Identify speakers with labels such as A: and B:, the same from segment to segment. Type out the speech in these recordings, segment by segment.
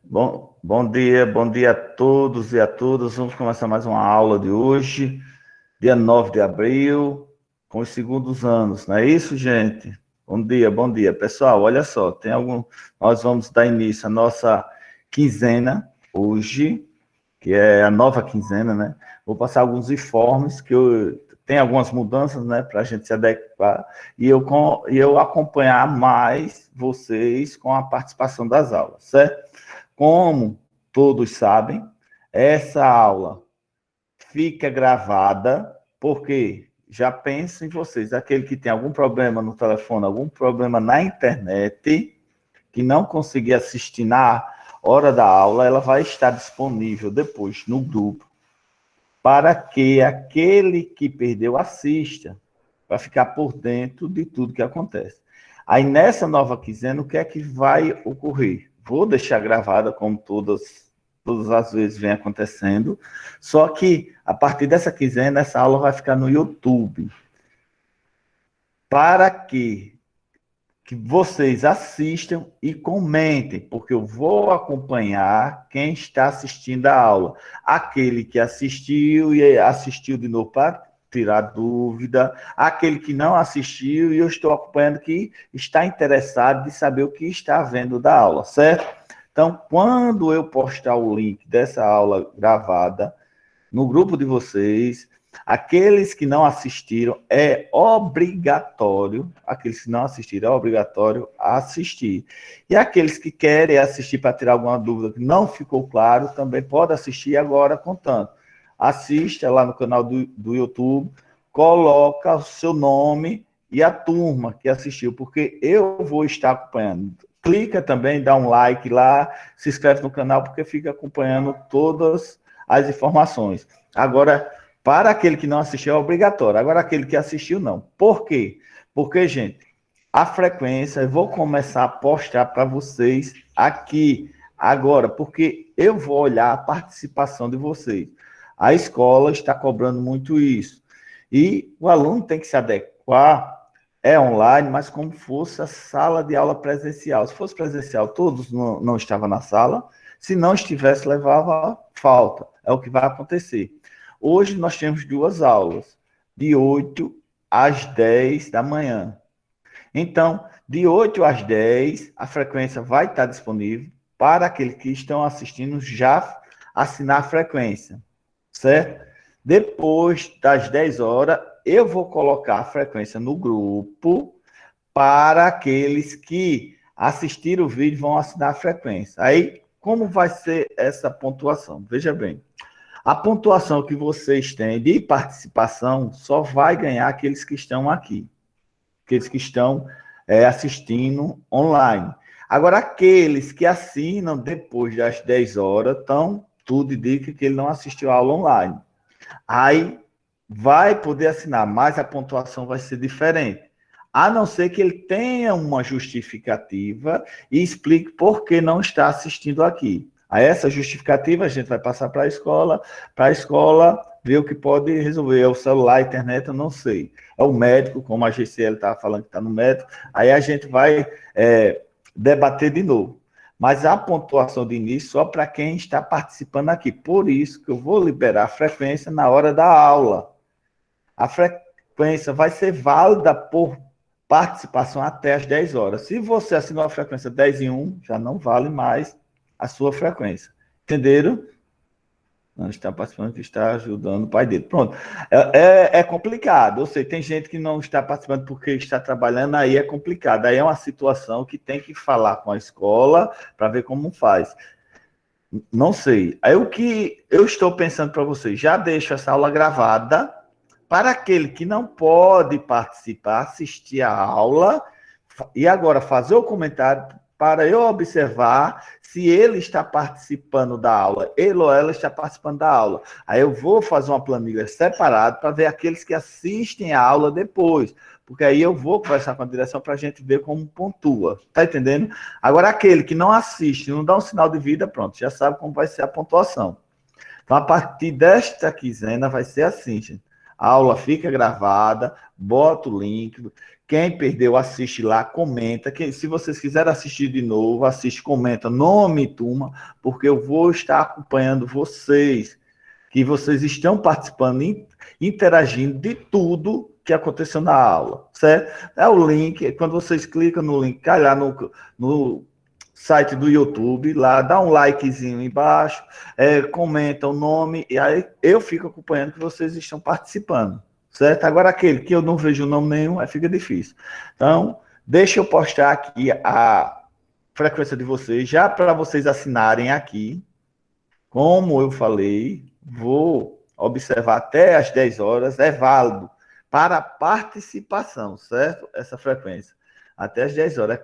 A: Bom dia a todos e a todas. Vamos começar mais uma aula de hoje, dia 9 de abril, com os segundos anos, não é isso, gente? Bom dia. Pessoal, olha só, nós vamos dar início à nossa quinzena hoje, que é a nova quinzena, né? Vou passar alguns informes, tem algumas mudanças, né, para a gente se adequar, e eu acompanhar mais vocês com a participação das aulas, certo? Como todos sabem, essa aula fica gravada, porque já pensa em vocês, aquele que tem algum problema no telefone, algum problema na internet, que não conseguir assistir na hora da aula, ela vai estar disponível depois no grupo, para que aquele que perdeu assista, para ficar por dentro de tudo que acontece. Aí, nessa nova quinzena, o que é que vai ocorrer? Vou deixar gravada, como todas as vezes vem acontecendo, só que, a partir dessa quinzena, essa aula vai ficar no YouTube, para que vocês assistam e comentem, porque eu vou acompanhar quem está assistindo a aula. Aquele que assistiu e assistiu de novo para tirar dúvida, aquele que não assistiu e eu estou acompanhando que está interessado de saber o que está vendo da aula, certo? Então, quando eu postar o link dessa aula gravada no grupo de vocês, aqueles que não assistiram, é obrigatório assistir. E aqueles que querem assistir para tirar alguma dúvida que não ficou claro, também pode assistir agora contando. Assista lá no canal do YouTube, coloca o seu nome e a turma que assistiu, porque eu vou estar acompanhando. Clica também, dá um like lá, se inscreve no canal, porque fica acompanhando todas as informações. Agora, para aquele que não assistiu, é obrigatório. Agora, aquele que assistiu, não. Por quê? Porque, gente, a frequência, eu vou começar a postar para vocês aqui, agora, porque eu vou olhar a participação de vocês. A escola está cobrando muito isso. E o aluno tem que se adequar, é online, mas como fosse a sala de aula presencial. Se fosse presencial, todos não estavam na sala. Se não estivesse, levava falta. É o que vai acontecer. Hoje nós temos 2 aulas, de 8 às 10 da manhã. Então, de 8 às 10, a frequência vai estar disponível para aqueles que estão assistindo já assinar a frequência, certo? Depois das 10 horas, eu vou colocar a frequência no grupo para aqueles que assistiram o vídeo vão assinar a frequência. Aí, como vai ser essa pontuação? Veja bem. A pontuação que vocês têm de participação só vai ganhar aqueles que estão aqui, aqueles que estão assistindo online. Agora, aqueles que assinam depois das 10 horas, tudo indica que ele não assistiu a aula online. Aí vai poder assinar, mas a pontuação vai ser diferente. A não ser que ele tenha uma justificativa e explique por que não está assistindo aqui. A essa justificativa a gente vai passar para a escola ver o que pode resolver. É o celular, a internet, eu não sei. É o médico, como a GCL estava falando que está no médico, aí a gente vai debater de novo. Mas a pontuação de início só para quem está participando aqui. Por isso que eu vou liberar a frequência na hora da aula. A frequência vai ser válida por participação até as 10 horas. Se você assinou a frequência 10 em 1, já não vale mais a sua frequência. Entenderam? Não está participando, que está ajudando o pai dele. Pronto. É complicado. Eu sei, tem gente que não está participando porque está trabalhando, aí é complicado. Aí é uma situação que tem que falar com a escola para ver como faz. Não sei. Aí o que eu estou pensando para vocês, já deixo essa aula gravada para aquele que não pode participar, assistir a aula e agora fazer o comentário para eu observar se ele está participando da aula, ele ou ela está participando da aula. Aí eu vou fazer uma planilha separada para ver aqueles que assistem a aula depois, porque aí eu vou conversar com a direção para a gente ver como pontua. Tá entendendo? Agora, aquele que não assiste, não dá um sinal de vida, pronto, já sabe como vai ser a pontuação. Então, a partir desta quinzena vai ser assim, gente. A aula fica gravada, bota o link. Quem perdeu, assiste lá, comenta. Se vocês quiserem assistir de novo, assiste, comenta, nome e turma, porque eu vou estar acompanhando vocês, que vocês estão participando, interagindo de tudo que aconteceu na aula, certo? É o link, quando vocês clicam no link, cai lá no site do YouTube, lá dá um likezinho embaixo, comenta o nome, e aí eu fico acompanhando que vocês estão participando, certo? Agora aquele que eu não vejo nome nenhum, aí fica difícil. Então, deixa eu postar aqui a frequência de vocês, já para vocês assinarem aqui. Como eu falei, vou observar até às 10 horas, é válido para participação, certo? Essa frequência. Até às 10 horas é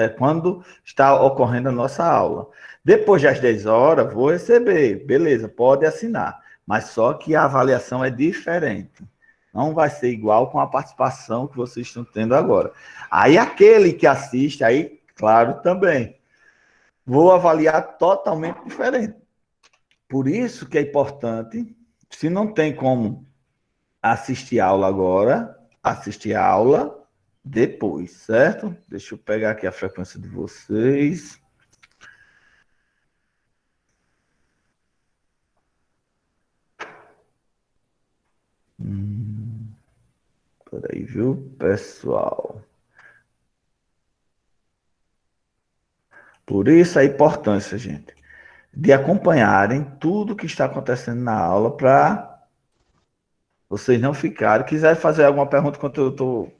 A: quando está ocorrendo a nossa aula. Depois das 10 horas, vou receber, beleza, pode assinar, mas só que a avaliação é diferente. Não vai ser igual com a participação que vocês estão tendo agora. Aí aquele que assiste, aí, claro, também. Vou avaliar totalmente diferente. Por isso que é importante, se não tem como assistir aula agora, assistir a aula depois, certo? Deixa eu pegar aqui a frequência de vocês. Peraí, viu, pessoal? Por isso a importância, gente, de acompanharem tudo que está acontecendo na aula para vocês não ficarem. Quiserem fazer alguma pergunta enquanto eu estou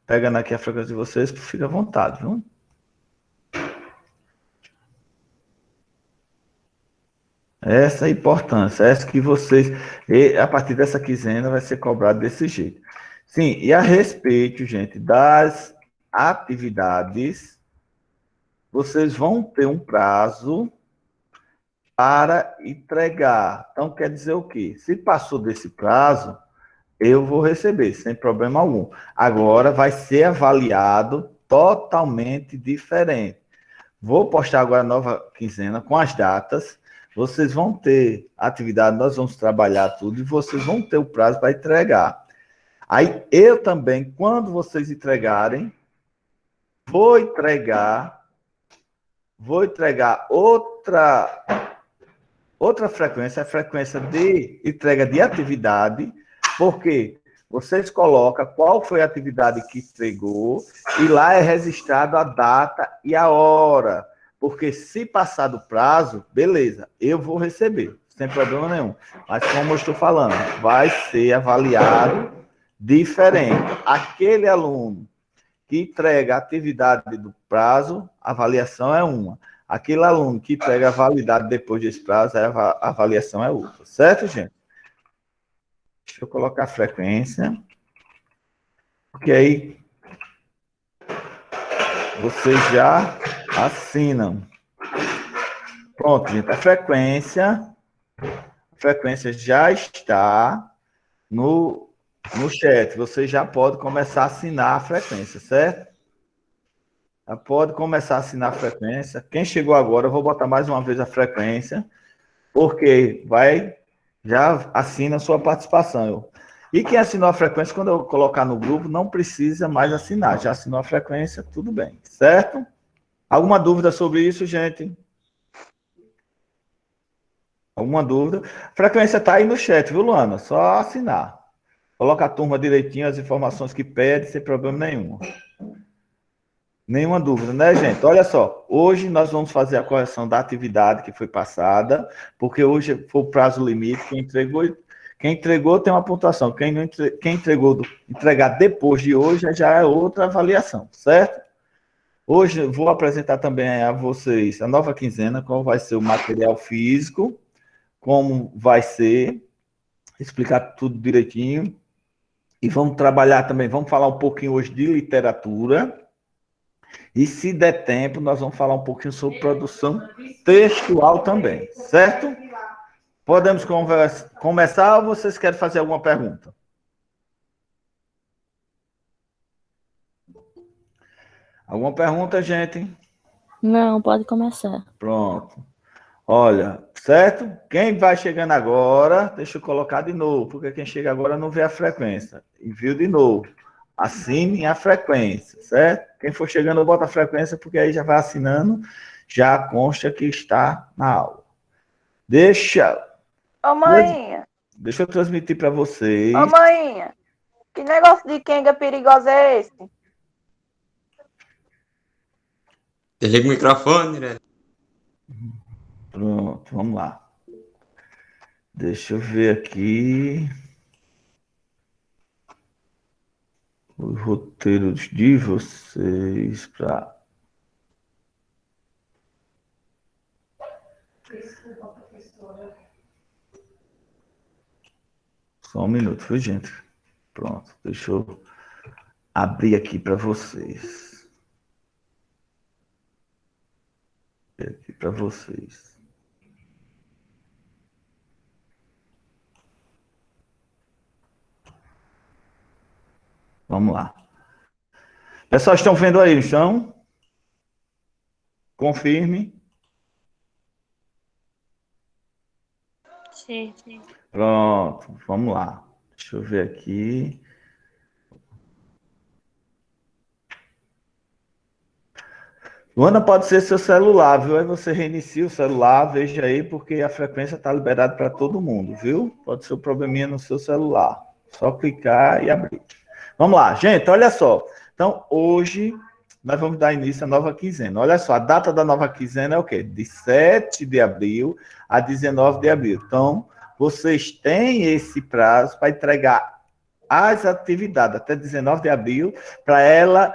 A: pegando aqui a frequência de vocês, fica à vontade, viu? Essa é a importância, essa que vocês, a partir dessa quinzena, vai ser cobrado desse jeito. Sim, e a respeito, gente, das atividades, vocês vão ter um prazo para entregar. Então, quer dizer o quê? Se passou desse prazo, eu vou receber, sem problema algum. Agora vai ser avaliado totalmente diferente. Vou postar agora a nova quinzena com as datas. Vocês vão ter atividade, nós vamos trabalhar tudo e vocês vão ter o prazo para entregar. Aí eu também, quando vocês entregarem, vou entregar outra frequência, a frequência de entrega de atividade, porque vocês colocam qual foi a atividade que entregou e lá é registrado a data e a hora. Porque se passar do prazo, beleza, eu vou receber, sem problema nenhum. Mas como eu estou falando, vai ser avaliado diferente. Aquele aluno que entrega a atividade do prazo, a avaliação é uma. Aquele aluno que entrega a validade depois desse prazo, a avaliação é outra. Certo, gente? Deixa eu colocar a frequência. Porque aí vocês já assinam. Pronto, gente. A frequência já está no chat. Você já pode começar a assinar a frequência, certo? Já pode começar a assinar a frequência. Quem chegou agora, eu vou botar mais uma vez a frequência, porque já assina a sua participação. E quem assinou a frequência, quando eu colocar no grupo, não precisa mais assinar. Já assinou a frequência, tudo bem, certo? Alguma dúvida sobre isso, gente? Alguma dúvida? A frequência está aí no chat, viu, Luana? Só assinar. Coloca a turma direitinho, as informações que pede, sem problema nenhum. Nenhuma dúvida, né, gente? Olha só, hoje nós vamos fazer a correção da atividade que foi passada, porque hoje foi o prazo limite. Quem entregou tem uma pontuação. Quem entregar depois de hoje já é outra avaliação, certo? Hoje eu vou apresentar também a vocês a nova quinzena, qual vai ser o material físico, como vai ser, explicar tudo direitinho. E vamos trabalhar também, vamos falar um pouquinho hoje de literatura. E se der tempo, nós vamos falar um pouquinho sobre produção textual também, certo? Podemos começar ou vocês querem fazer alguma pergunta? Alguma pergunta, gente?
B: Não, pode começar.
A: Pronto. Olha, certo? Quem vai chegando agora, deixa eu colocar de novo, porque quem chega agora não vê a frequência. Envio de novo. Assine a frequência, certo? Quem for chegando, bota a frequência, porque aí já vai assinando, já consta que está na aula. Deixa,
B: Ô, mãinha.
A: deixa eu transmitir para
B: Ô,
A: vocês.
B: mãinha. Que negócio de quenga perigosa é esse?
C: Desliga o microfone, né?
A: Pronto, vamos lá. Deixa eu ver aqui os roteiros de vocês para. Só um minuto, viu, gente? Pronto, deixa eu abrir aqui para vocês. Aqui para vocês. Vamos lá. Pessoal, estão vendo aí, estão? Confirme.
D: Sim.
A: Pronto, vamos lá. Deixa eu ver aqui. Luana, pode ser seu celular, viu? Aí você reinicia o celular, veja aí, porque a frequência está liberada para todo mundo, viu? Pode ser um probleminha no seu celular. Só clicar e abrir. Vamos lá, gente, olha só. Então, hoje, nós vamos dar início à nova quinzena. Olha só, a data da nova quinzena é o quê? De 7 de abril a 19 de abril. Então, vocês têm esse prazo para entregar as atividades até 19 de abril, para ela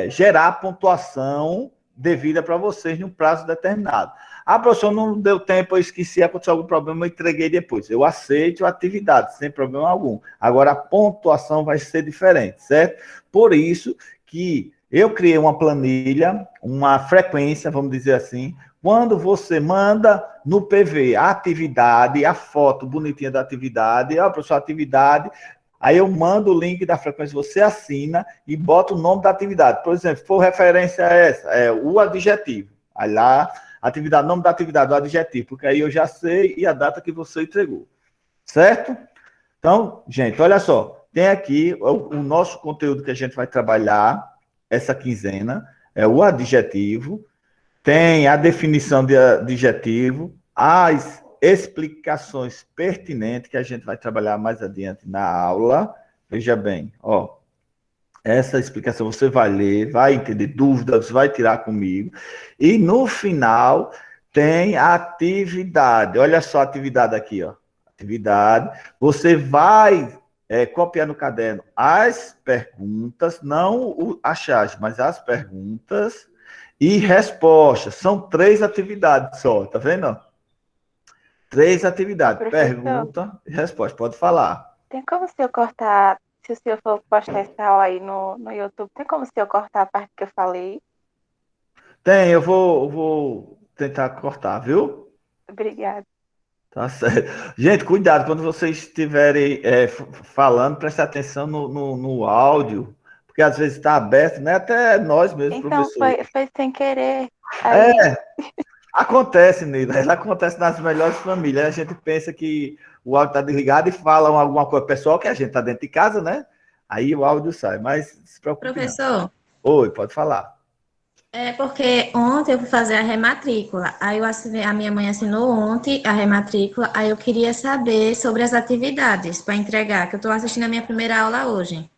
A: gerar pontuação devida para vocês num prazo determinado. Ah, professor, não deu tempo, eu esqueci, aconteceu algum problema, eu entreguei depois. Eu aceito a atividade, sem problema algum. Agora, a pontuação vai ser diferente, certo? Por isso que eu criei uma planilha, uma frequência, vamos dizer assim, quando você manda no PV a atividade, a foto bonitinha da atividade, professor, atividade, aí eu mando o link da frequência, você assina e bota o nome da atividade. Por exemplo, se for referência a essa, é o adjetivo. Aí lá, atividade, nome da atividade, o adjetivo, porque aí eu já sei e a data que você entregou. Certo? Então, gente, olha só. Tem aqui o nosso conteúdo que a gente vai trabalhar essa quinzena, é o adjetivo, tem a definição de adjetivo, as explicações pertinentes que a gente vai trabalhar mais adiante na aula. Veja bem, ó, essa explicação você vai ler, vai entender dúvidas, vai tirar comigo. E no final tem a atividade. Olha só a atividade aqui, ó. Atividade. Você vai copiar no caderno as perguntas, não a charge, mas as perguntas e respostas. São 3 atividades só, tá vendo? 3 atividades. Pergunta e resposta. Pode falar.
B: Tem como se eu cortar, se o senhor for postar essa aula aí no YouTube, tem como se eu cortar a parte que eu falei?
A: Tem, eu vou tentar cortar, viu?
B: Obrigada.
A: Tá certo. Gente, cuidado, quando vocês estiverem falando, preste atenção no áudio, porque às vezes está aberto, né? Até nós mesmos,
B: Então,
A: professores.
B: foi sem querer. Aí...
A: Acontece, Nila, acontece nas melhores famílias. A gente pensa que o áudio está desligado e fala alguma coisa pessoal, que a gente está dentro de casa, né? Aí o áudio sai, mas se preocupe.
D: Professor?
A: Não. Oi, pode falar.
D: É porque ontem eu fui fazer a rematrícula, aí a minha mãe assinou ontem a rematrícula, aí eu queria saber sobre as atividades para entregar, que eu estou assistindo a minha primeira aula hoje.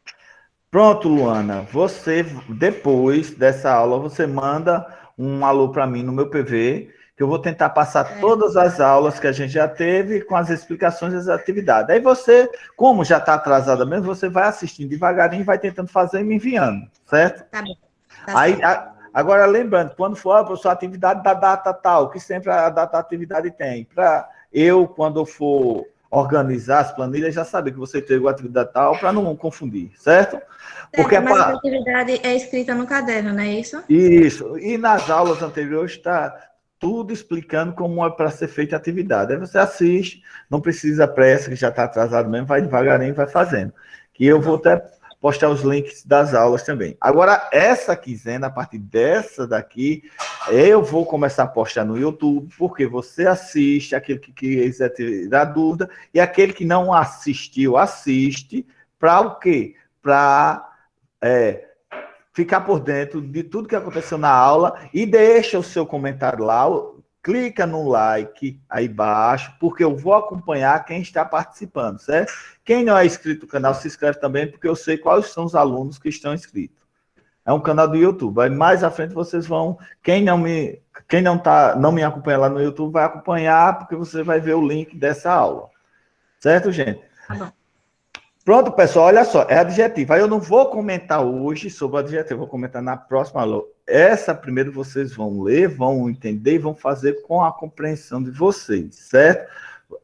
A: Pronto, Luana, você, depois dessa aula, você manda um alô para mim no meu PV, que eu vou tentar passar todas as aulas que a gente já teve com as explicações das atividades. Aí você, como já está atrasada mesmo, você vai assistindo devagarinho e vai tentando fazer e me enviando, certo?
D: Tá bom.
A: Aí, agora, lembrando, quando for a sua atividade da data tal, que sempre a data da atividade tem, para eu, quando eu for organizar as planilhas, já saber que você teve a atividade tal, para não confundir, certo?
D: Porque mas a atividade é escrita no caderno, não é isso?
A: Isso. E nas aulas anteriores está tudo explicando como é para ser feita a atividade. Aí você assiste, não precisa pressa, que já está atrasado mesmo, vai devagarinho, vai fazendo. Que eu vou até postar os links das aulas também. Agora, essa quinzena, a partir dessa daqui, eu vou começar a postar no YouTube, porque você assiste, aquele que quiser tirar dúvida, e aquele que não assistiu, assiste, para o quê? Para ficar por dentro de tudo que aconteceu na aula e deixa o seu comentário lá, clica no like aí embaixo, porque eu vou acompanhar quem está participando, certo? Quem não é inscrito no canal, se inscreve também, porque eu sei quais são os alunos que estão inscritos. É um canal do YouTube. Aí mais à frente vocês vão... Quem não me acompanha lá no YouTube vai acompanhar, porque você vai ver o link dessa aula. Certo, gente?
D: Tá bom.
A: Pronto, pessoal, olha só, é adjetivo. Aí eu não vou comentar hoje sobre o adjetivo, vou comentar na próxima aula. Essa primeiro vocês vão ler, vão entender e vão fazer com a compreensão de vocês, certo?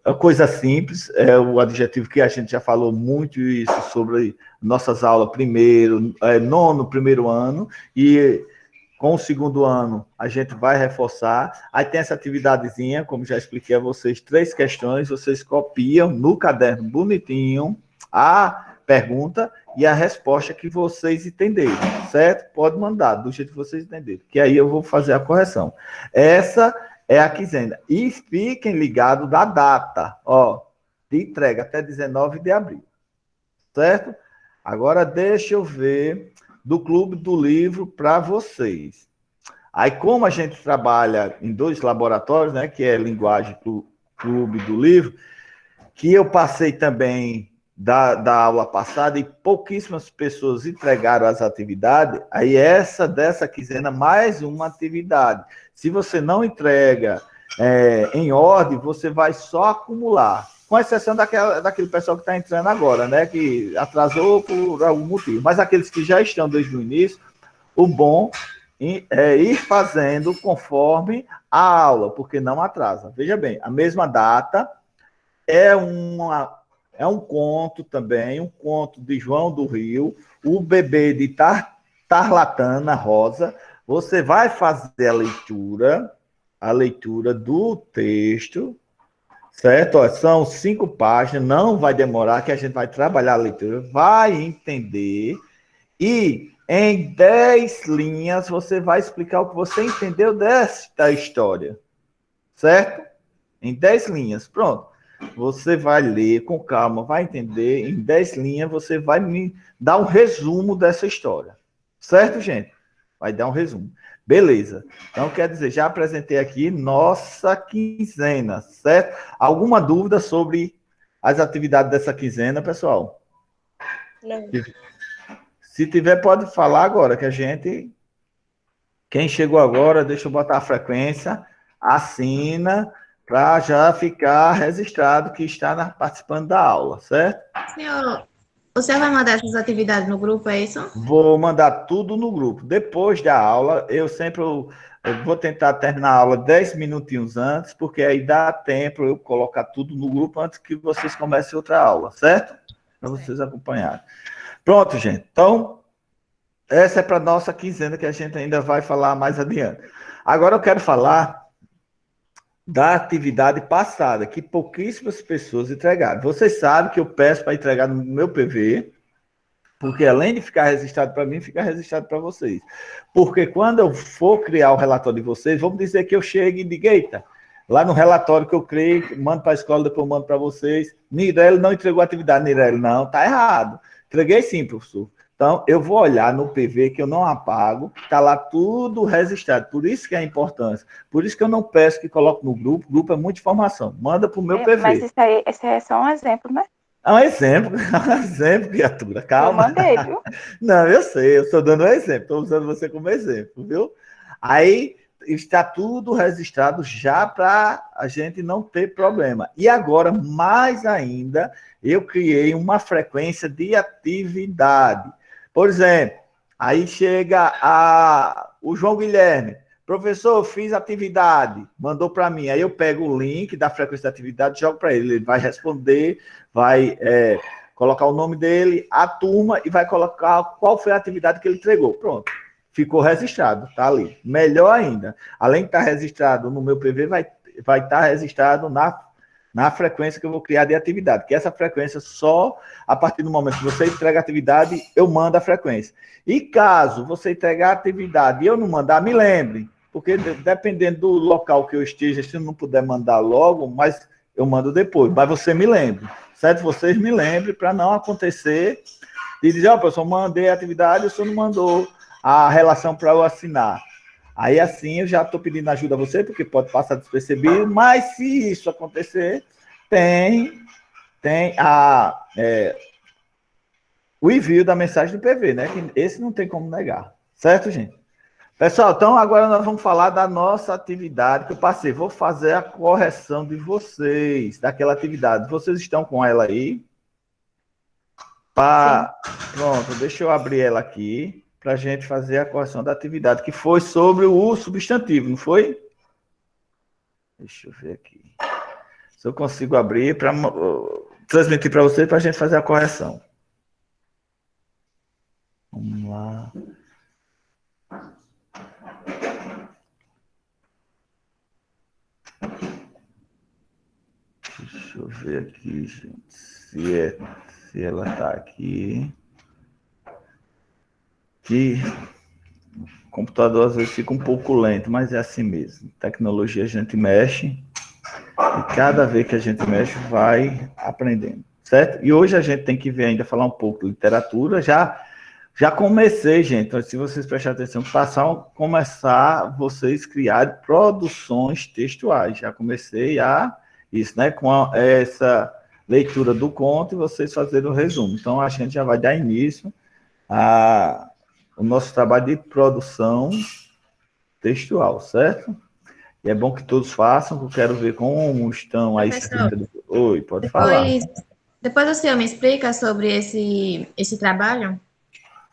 A: É coisa simples, é o adjetivo que a gente já falou muito isso sobre nossas aulas primeiro ano, e com o segundo ano a gente vai reforçar. Aí tem essa atividadezinha, como já expliquei a vocês, 3 questões, vocês copiam no caderno bonitinho a pergunta e a resposta que vocês entenderem, certo? Pode mandar, do jeito que vocês entenderem, que aí eu vou fazer a correção. Essa é a quinzena. E fiquem ligados da data, ó, de entrega, até 19 de abril, certo? Agora deixa eu ver do Clube do Livro para vocês. Aí, como a gente trabalha em 2 laboratórios, né, que é Linguagem Clube do Livro, que eu passei também da aula passada e pouquíssimas pessoas entregaram as atividades, aí dessa quinzena, mais uma atividade. Se você não entrega em ordem, você vai só acumular, com exceção daquele pessoal que está entrando agora, né, que atrasou por algum motivo. Mas aqueles que já estão desde o início, o bom é ir fazendo conforme a aula, porque não atrasa. Veja bem, a mesma data é um conto também, um conto de João do Rio, o bebê de Tarlatana Rosa. Você vai fazer a leitura do texto, certo? Ó, são 5 páginas, não vai demorar, que a gente vai trabalhar a leitura, vai entender, e em 10 linhas você vai explicar o que você entendeu desta história, certo? Em 10 linhas, pronto. Você vai ler com calma, vai entender. Em 10 linhas, você vai me dar um resumo dessa história. Certo, gente? Vai dar um resumo. Beleza. Então, quer dizer, já apresentei aqui nossa quinzena, certo? Alguma dúvida sobre as atividades dessa quinzena, pessoal?
B: Não.
A: Se tiver, pode falar agora, que a gente... Quem chegou agora, deixa eu botar a frequência, assina... para já ficar registrado que está participando da aula, certo?
D: Senhor, o senhor vai mandar essas atividades no grupo, é isso?
A: Vou mandar tudo no grupo. Depois da aula, eu vou tentar terminar a aula 10 minutinhos antes, porque aí dá tempo eu colocar tudo no grupo antes que vocês comecem outra aula, certo? Para vocês acompanharem. Pronto, gente. Então, essa é para a nossa quinzena, que a gente ainda vai falar mais adiante. Agora eu quero falar da atividade passada, que pouquíssimas pessoas entregaram. Vocês sabem que eu peço para entregar no meu PV, porque além de ficar registrado para mim, fica registrado para vocês. Porque quando eu for criar o relatório de vocês, vamos dizer que eu chegue e diga, eita, lá no relatório que eu criei, mando para a escola, depois eu mando para vocês, Nirelli não entregou a atividade. Nirelli, não, tá errado. Entreguei sim, professor. Então, eu vou olhar no PV, que eu não apago, está lá tudo registrado. Por isso que é a importância. Por isso que eu não peço que coloque no grupo. O grupo é muita informação. Manda para o meu PV.
B: Mas esse aí é só um exemplo, né?
A: É um exemplo, criatura. Calma.
B: Eu mandei, viu?
A: Não, eu sei, eu estou dando um exemplo. Estou usando você como exemplo, viu? Aí, está tudo registrado já para a gente não ter problema. E agora, mais ainda, eu criei uma frequência de atividade. Por exemplo, aí chega o João Guilherme, professor, fiz atividade, mandou para mim, aí eu pego o link da frequência da atividade e jogo para ele, ele vai responder, vai colocar o nome dele, a turma, e vai colocar qual foi a atividade que ele entregou. Pronto, ficou registrado, tá ali. Melhor ainda, além de estar registrado no meu PV, vai estar registrado na frequência que eu vou criar de atividade, que essa frequência só a partir do momento que você entrega a atividade, eu mando a frequência. E caso você entregar a atividade e eu não mandar, me lembre, porque dependendo do local que eu esteja, se eu não puder mandar logo, mas eu mando depois, mas você me lembre, certo? Vocês me lembrem para não acontecer de dizer, ó, professor, mandei a atividade, o senhor não mandou a relação para eu assinar. Aí, assim, eu já estou pedindo ajuda a você, porque pode passar despercebido, mas se isso acontecer, tem o envio da mensagem do PV, né? Que esse não tem como negar. Certo, gente? Pessoal, então agora nós vamos falar da nossa atividade que eu passei. Vou fazer a correção de vocês, daquela atividade. Vocês estão com ela aí? Pronto, deixa eu abrir ela aqui para a gente fazer a correção da atividade, que foi sobre o substantivo, não foi? Deixa eu ver aqui. Se eu consigo abrir para transmitir para vocês para a gente fazer a correção. Vamos lá. Deixa eu ver aqui, gente, se ela está aqui. Que o computador às vezes fica um pouco lento, mas é assim mesmo. Tecnologia a gente mexe e cada vez que a gente mexe vai aprendendo, certo? E hoje a gente tem que ver ainda falar um pouco de literatura. Já comecei, gente. Então, se vocês prestarem atenção, começar vocês criarem produções textuais. Já comecei isso, né? Com essa leitura do conto e vocês fazerem o resumo. Então, a gente já vai dar início o nosso trabalho de produção textual, certo? E é bom que todos façam, que eu quero ver como estão a escrita. Oi, pode falar.
D: Depois o senhor me explica sobre esse trabalho,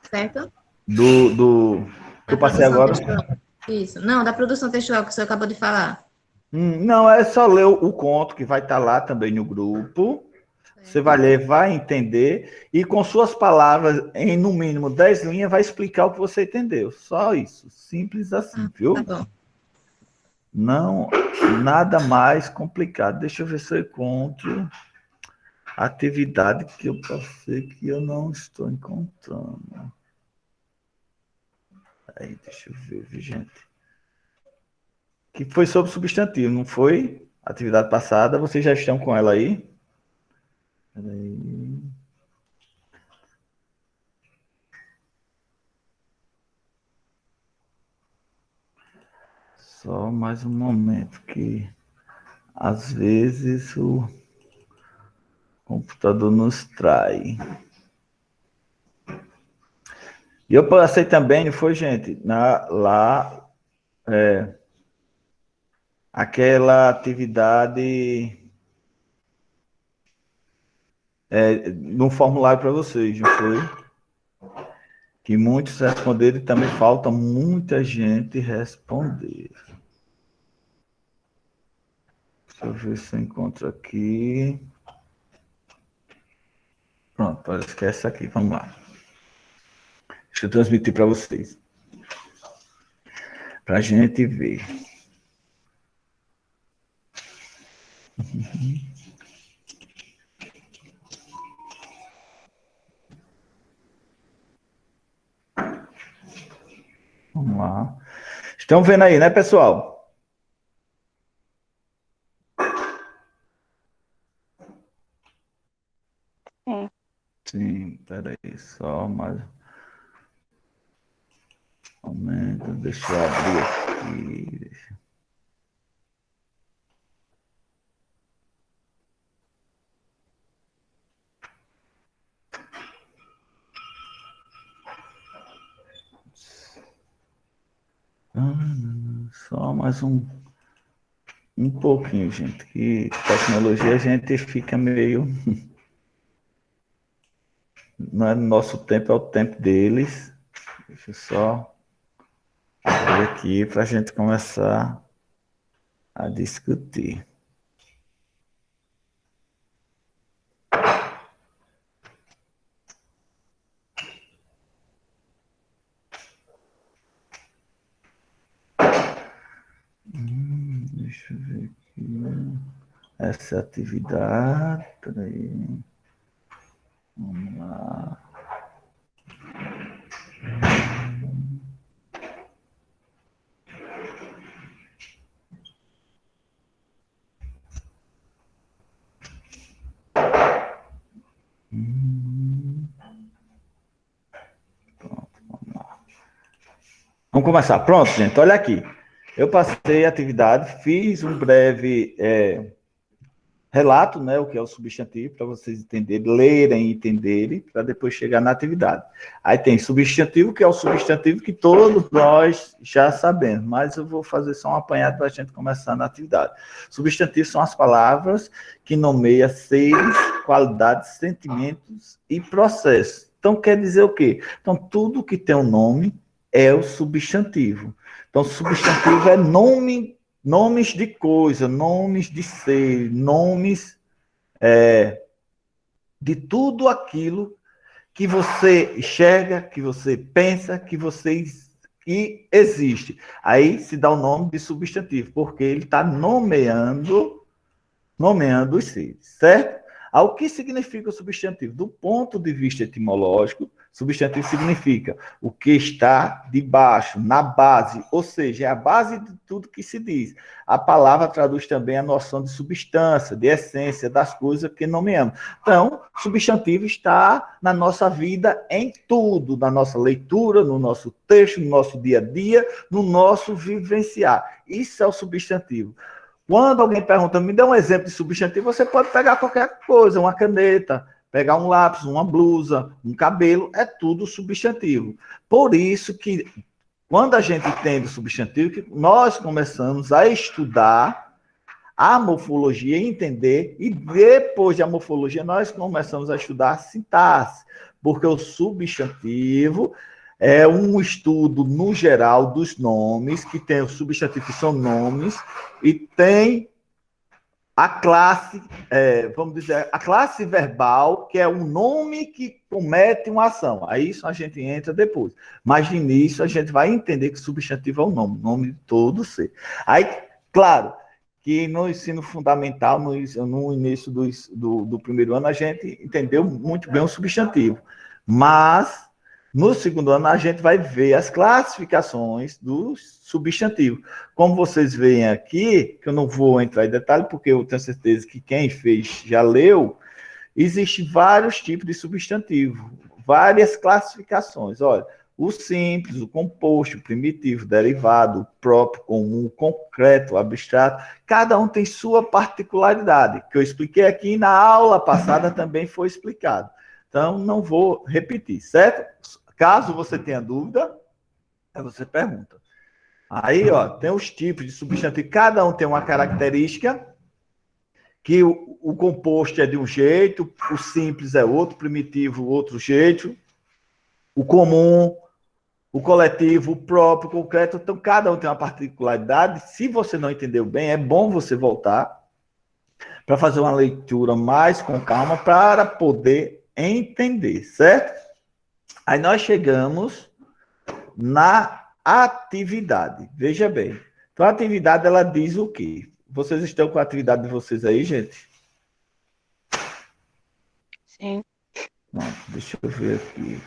D: certo?
A: Que eu passei agora?
D: Textual. Isso. Não, da produção textual que o senhor acabou de falar.
A: Não, é só ler o conto, que vai estar lá também no grupo. Você vai ler, vai entender, e com suas palavras, em no mínimo 10 linhas, vai explicar o que você entendeu. Só isso. Simples assim, viu?
D: Tá bom.
A: Não, nada mais complicado. Deixa eu ver se eu encontro a atividade que eu passei que eu não estou encontrando. Aí, deixa eu ver, gente. Que foi sobre substantivo, não foi? Atividade passada, vocês já estão com ela aí? Peraí. Só mais um momento, que às vezes o computador nos trai. E eu passei também, foi, gente, aquela atividade no formulário para vocês, não foi? Que muitos responderam e também falta muita gente responder. Deixa eu ver se eu encontro aqui. Pronto, parece que é essa aqui. Vamos lá. Deixa eu transmitir para vocês. Para a gente ver. Vamos lá. Estão vendo aí, né, pessoal?
B: Sim.
A: Sim, peraí, só mais um momento. Deixa eu abrir aqui. Só mais um pouquinho, gente. Que tecnologia a gente fica meio. Não é no nosso tempo, é o tempo deles. Deixa eu só abrir aqui para a gente começar a discutir. Deixa eu ver aqui. Essa atividade. Peraí. Vamos lá. Pronto, vamos lá. Vamos começar. Pronto, gente, olha aqui. Eu passei a atividade, fiz um breve relato, né, o que é o substantivo, para vocês entenderem, lerem e entenderem, para depois chegar na atividade. Aí tem substantivo, que é o substantivo que todos nós já sabemos, mas eu vou fazer só um apanhado para a gente começar na atividade. Substantivos são as palavras que nomeiam seres, qualidades, sentimentos e processos. Então, quer dizer o quê? Então, tudo que tem um nome é o substantivo. Então, substantivo é nome, nomes de coisa, nomes de ser, nomes de tudo aquilo que você enxerga, que você pensa, que existe. Aí se dá o nome de substantivo, porque ele está nomeando os seres, certo? O que significa o substantivo? Do ponto de vista etimológico, substantivo significa o que está debaixo, na base, ou seja, é a base de tudo que se diz. A palavra traduz também a noção de substância, de essência das coisas que nomeamos. Então, substantivo está na nossa vida em tudo, na nossa leitura, no nosso texto, no nosso dia a dia, no nosso vivenciar. Isso é o substantivo. Quando alguém pergunta, me dê um exemplo de substantivo, você pode pegar qualquer coisa, uma caneta, pegar um lápis, uma blusa, um cabelo, é tudo substantivo. Por isso que, quando a gente entende o substantivo, que nós começamos a estudar a morfologia, entender, e depois da morfologia, nós começamos a estudar a sintaxe, porque o substantivo é um estudo, no geral, dos nomes, que tem os substantivos que são nomes, e tem a classe, vamos dizer, a classe verbal, que é um nome que comete uma ação. Aí isso a gente entra depois. Mas, de início, a gente vai entender que substantivo é o nome de todo ser. Aí, claro, que no ensino fundamental, no início do primeiro ano, a gente entendeu muito bem o substantivo. Mas no segundo ano, a gente vai ver as classificações dos substantivos. Como vocês veem aqui, que eu não vou entrar em detalhe, porque eu tenho certeza que quem fez já leu, existem vários tipos de substantivo, várias classificações. Olha, o simples, o composto, o primitivo, o derivado, o próprio, comum, o concreto, o abstrato, cada um tem sua particularidade, que eu expliquei aqui e na aula passada também foi explicado. Então, não vou repetir, certo? Caso você tenha dúvida, aí você pergunta. Aí, ó, tem os tipos de substantivo, cada um tem uma característica, que o composto é de um jeito, o simples é outro, o primitivo outro jeito, o comum, o coletivo, o próprio, o concreto, então cada um tem uma particularidade. Se você não entendeu bem, é bom você voltar para fazer uma leitura mais com calma, para poder entender, certo? Aí nós chegamos na atividade. Veja bem. Então, a atividade, ela diz o quê? Vocês estão com a atividade de vocês aí, gente?
B: Sim.
A: Pronto, deixa eu ver aqui.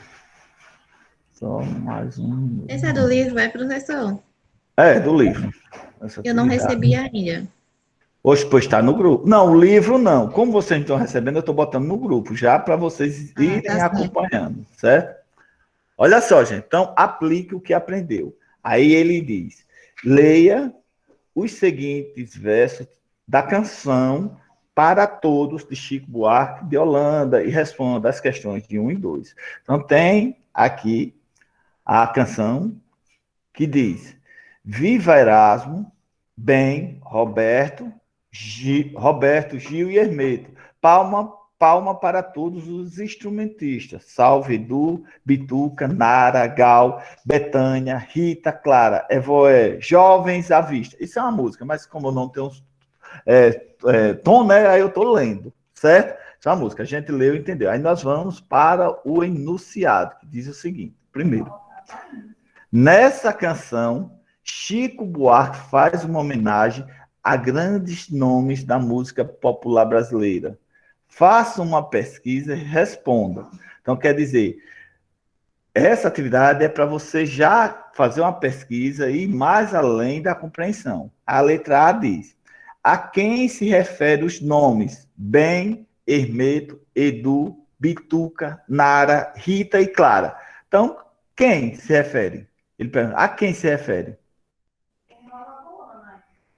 A: Só mais um.
D: Esse é do livro, professor?
A: É, do livro.
D: Eu não recebi ainda.
A: Hoje, pois está no grupo. Não, o livro não. Como vocês estão recebendo, eu estou botando no grupo, já para vocês irem
D: tá
A: acompanhando, certo? Olha só, gente. Então, aplique o que aprendeu. Aí ele diz, leia os seguintes versos da canção Para Todos, de Chico Buarque de Holanda, e responda as questões de 1 e 2. Então, tem aqui a canção que diz, viva Erasmo, bem, Roberto, Gil e Hermeto. Palma para todos os instrumentistas. Salve Edu, Bituca, Nara, Gal, Betânia, Rita, Clara, Evoé, jovens à vista. Isso é uma música, mas como eu não tenho tom, né? Aí eu estou lendo, certo? Isso é uma música, a gente leu e entendeu. Aí nós vamos para o enunciado, que diz o seguinte. Primeiro, nessa canção, Chico Buarque faz uma homenagem a grandes nomes da música popular brasileira. Faça uma pesquisa e responda. Então, quer dizer, essa atividade é para você já fazer uma pesquisa e ir mais além da compreensão. A letra A diz: a quem se refere os nomes Ben, Hermeto, Edu, Bituca, Nara, Rita e Clara? Então, quem se refere? Ele pergunta: a quem se refere?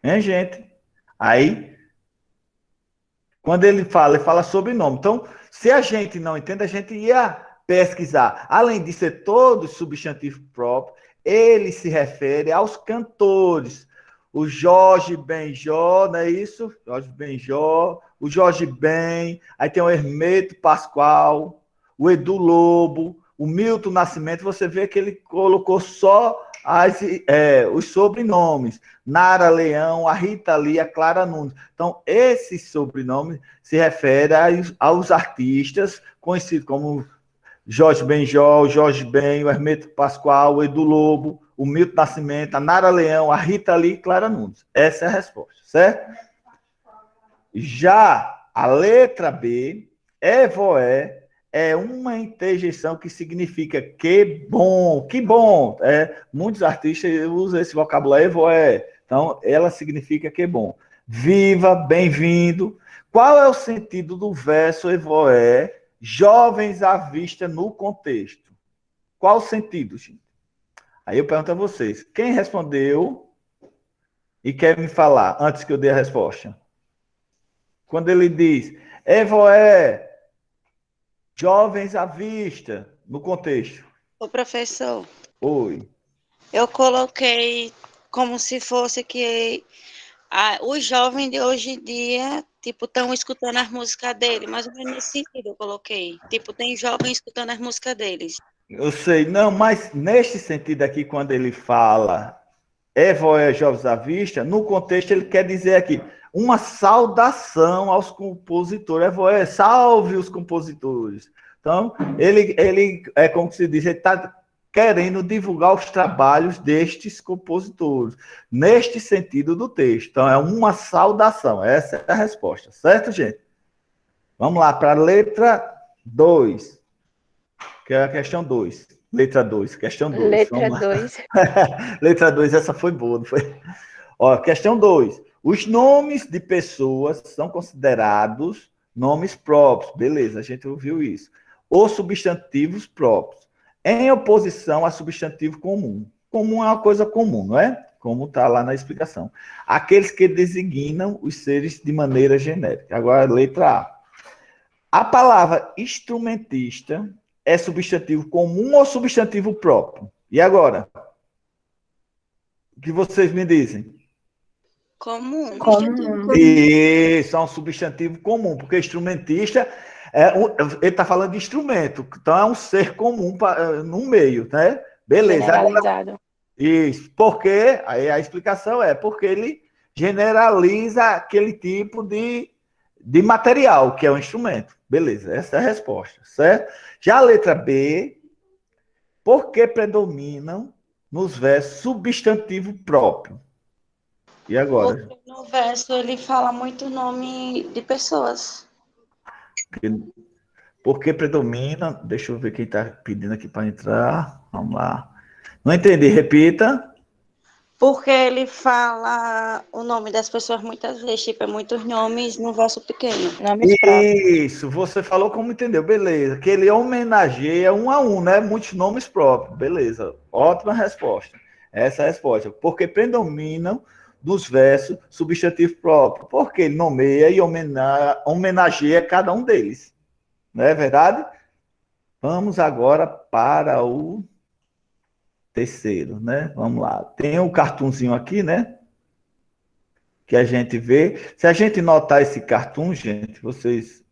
A: Hein, gente? Aí, quando ele fala sobrenome. Então, se a gente não entende, a gente ia pesquisar. Além de ser todo substantivo próprio, ele se refere aos cantores. O Jorge Benjó, não é isso? Jorge Benjó, o Jorge Ben, aí tem o Hermeto Pascoal, o Edu Lobo, o Milton Nascimento. Você vê que ele colocou só os sobrenomes. Nara Leão, a Rita Lee, a Clara Nunes. Então, esses sobrenomes se referem aos artistas conhecidos como Jorge Benjó, o Jorge Ben, o Hermeto Pascoal, o Edu Lobo, o Milton Nascimento, a Nara Leão, a Rita Lee e Clara Nunes. Essa é a resposta, certo? Já a letra B, Evoé, é uma interjeição que significa que bom, que bom. Muitos artistas usam esse vocabulário, Evoé. Então, ela significa que bom. Viva, bem-vindo. Qual é o sentido do verso Evoé? Jovens à vista no contexto. Qual o sentido, gente? Aí eu pergunto a vocês. Quem respondeu e quer me falar antes que eu dê a resposta? Quando ele diz, Evoé, jovens à vista no contexto.
E: Ô, professor,
A: Oi.
E: eu coloquei como se fosse que os jovens de hoje em dia, tipo, estão escutando as músicas dele, mas não é nesse sentido eu coloquei. Tipo, tem jovens escutando as músicas deles.
A: Eu sei, não, mas neste sentido aqui, quando ele fala Evoé, jovens à vista, no contexto ele quer dizer aqui uma saudação aos compositores. Evoé, salve os compositores. Então, ele é como se diz, ele está querendo divulgar os trabalhos destes compositores, neste sentido do texto. Então, é uma saudação. Essa é a resposta. Certo, gente? Vamos lá para a letra 2, que é a questão 2. Letra 2, questão 2.
B: Letra 2.
A: Letra 2, essa foi boa, não foi? Ó, questão 2. Os nomes de pessoas são considerados nomes próprios. Beleza, a gente ouviu isso. Ou substantivos próprios, em oposição a substantivo comum. Comum é uma coisa comum, não é? Como está lá na explicação. Aqueles que designam os seres de maneira genérica. Agora, letra A. A palavra instrumentista é substantivo comum ou substantivo próprio? E agora? O que vocês me dizem?
E: Comum.
A: Isso, é um substantivo comum, porque instrumentista, ele está falando de instrumento, então é um ser comum no meio, né? Beleza.
B: Generalizado.
A: Isso, porque, aí a explicação é, porque ele generaliza aquele tipo de material, que é o instrumento. Beleza, essa é a resposta, certo? Já a letra B, por que predominam nos versos substantivo próprio? E agora?
E: Porque no verso ele fala muito nome de pessoas.
A: Porque predomina. Deixa eu ver quem está pedindo aqui para entrar. Vamos lá. Não entendi, repita.
E: Porque ele fala o nome das pessoas muitas vezes, tipo, é muitos nomes no verso pequeno.
B: Nomes próprios.
A: Isso, você falou como entendeu, beleza. Que ele homenageia um a um, né? Muitos nomes próprios, beleza. Ótima resposta. Essa é a resposta. Porque predominam dos versos substantivo próprio, porque ele nomeia e homenageia cada um deles. Não é verdade? Vamos agora para o terceiro, né? Vamos lá. Tem um cartunzinho aqui, né? Que a gente vê. Se a gente notar esse cartoon, gente, vocês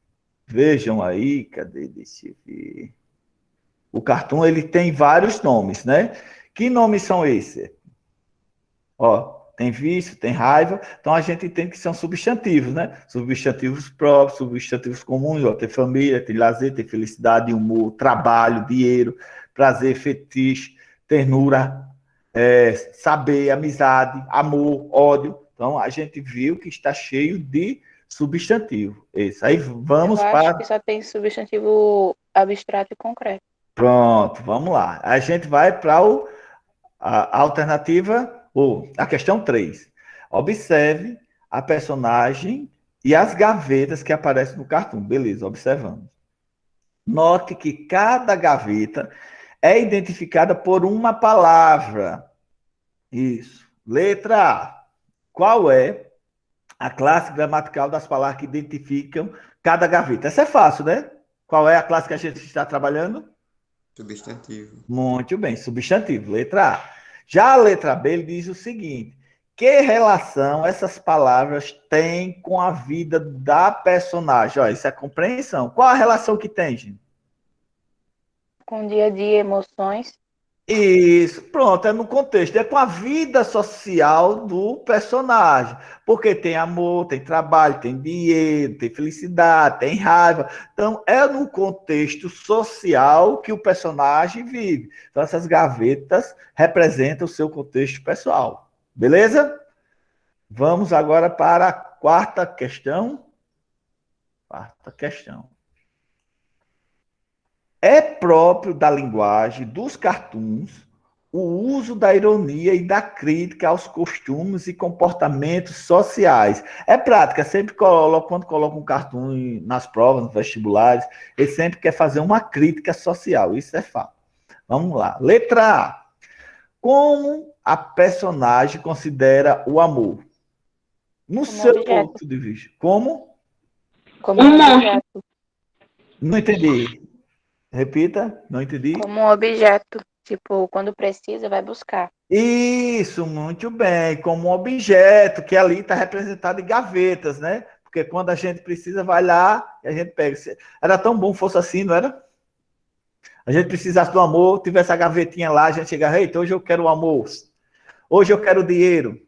A: vejam aí, cadê? Deixa eu ver. O cartoon, ele tem vários nomes, né? Que nomes são esses? Ó, tem vício, tem raiva, então a gente entende que são substantivos, né? Substantivos próprios, substantivos comuns, ó, tem família, tem lazer, tem felicidade, humor, trabalho, dinheiro, prazer, fetiche, ternura, saber, amizade, amor, ódio. Então, a gente viu que está cheio de substantivo. Esse. Aí
B: Eu
A: vamos
B: acho
A: para...
B: que só tem substantivo abstrato e concreto.
A: Pronto, vamos lá. A gente vai para a alternativa, ou a questão 3. Observe a personagem e as gavetas que aparecem no cartoon. Beleza, observamos. Note que cada gaveta é identificada por uma palavra. Isso. Letra A. Qual é a classe gramatical das palavras que identificam cada gaveta? Essa é fácil, né? Qual é a classe que a gente está trabalhando?
C: Substantivo.
A: Muito bem, substantivo, letra A. Já a letra B, ele diz o seguinte: que relação essas palavras têm com a vida da personagem? Olha, isso é compreensão. Qual a relação que tem, gente?
B: Com dia a dia, emoções.
A: Isso, pronto, é no contexto, é com a vida social do personagem, porque tem amor, tem trabalho, tem dinheiro, tem felicidade, tem raiva, então é no contexto social que o personagem vive, então essas gavetas representam o seu contexto pessoal, beleza? Vamos agora para a quarta questão. É próprio da linguagem dos cartoons o uso da ironia e da crítica aos costumes e comportamentos sociais. É prática, sempre quando coloca um cartoon nas provas, nos vestibulares, ele sempre quer fazer uma crítica social, isso é fato. Vamos lá. Letra A. Como a personagem considera o amor? No seu
B: objeto.
A: ponto de vista. Como?
B: Como um objeto.
A: Não entendi. Repita, não entendi.
B: Como um objeto. Tipo, quando precisa, vai buscar.
A: Isso, muito bem. Como um objeto, que ali está representado em gavetas, né? Porque quando a gente precisa, vai lá e a gente pega. Era tão bom fosse assim, não era? A gente precisasse do amor, tivesse a gavetinha lá, a gente chegava, eita, hoje eu quero o amor. Hoje eu quero o dinheiro.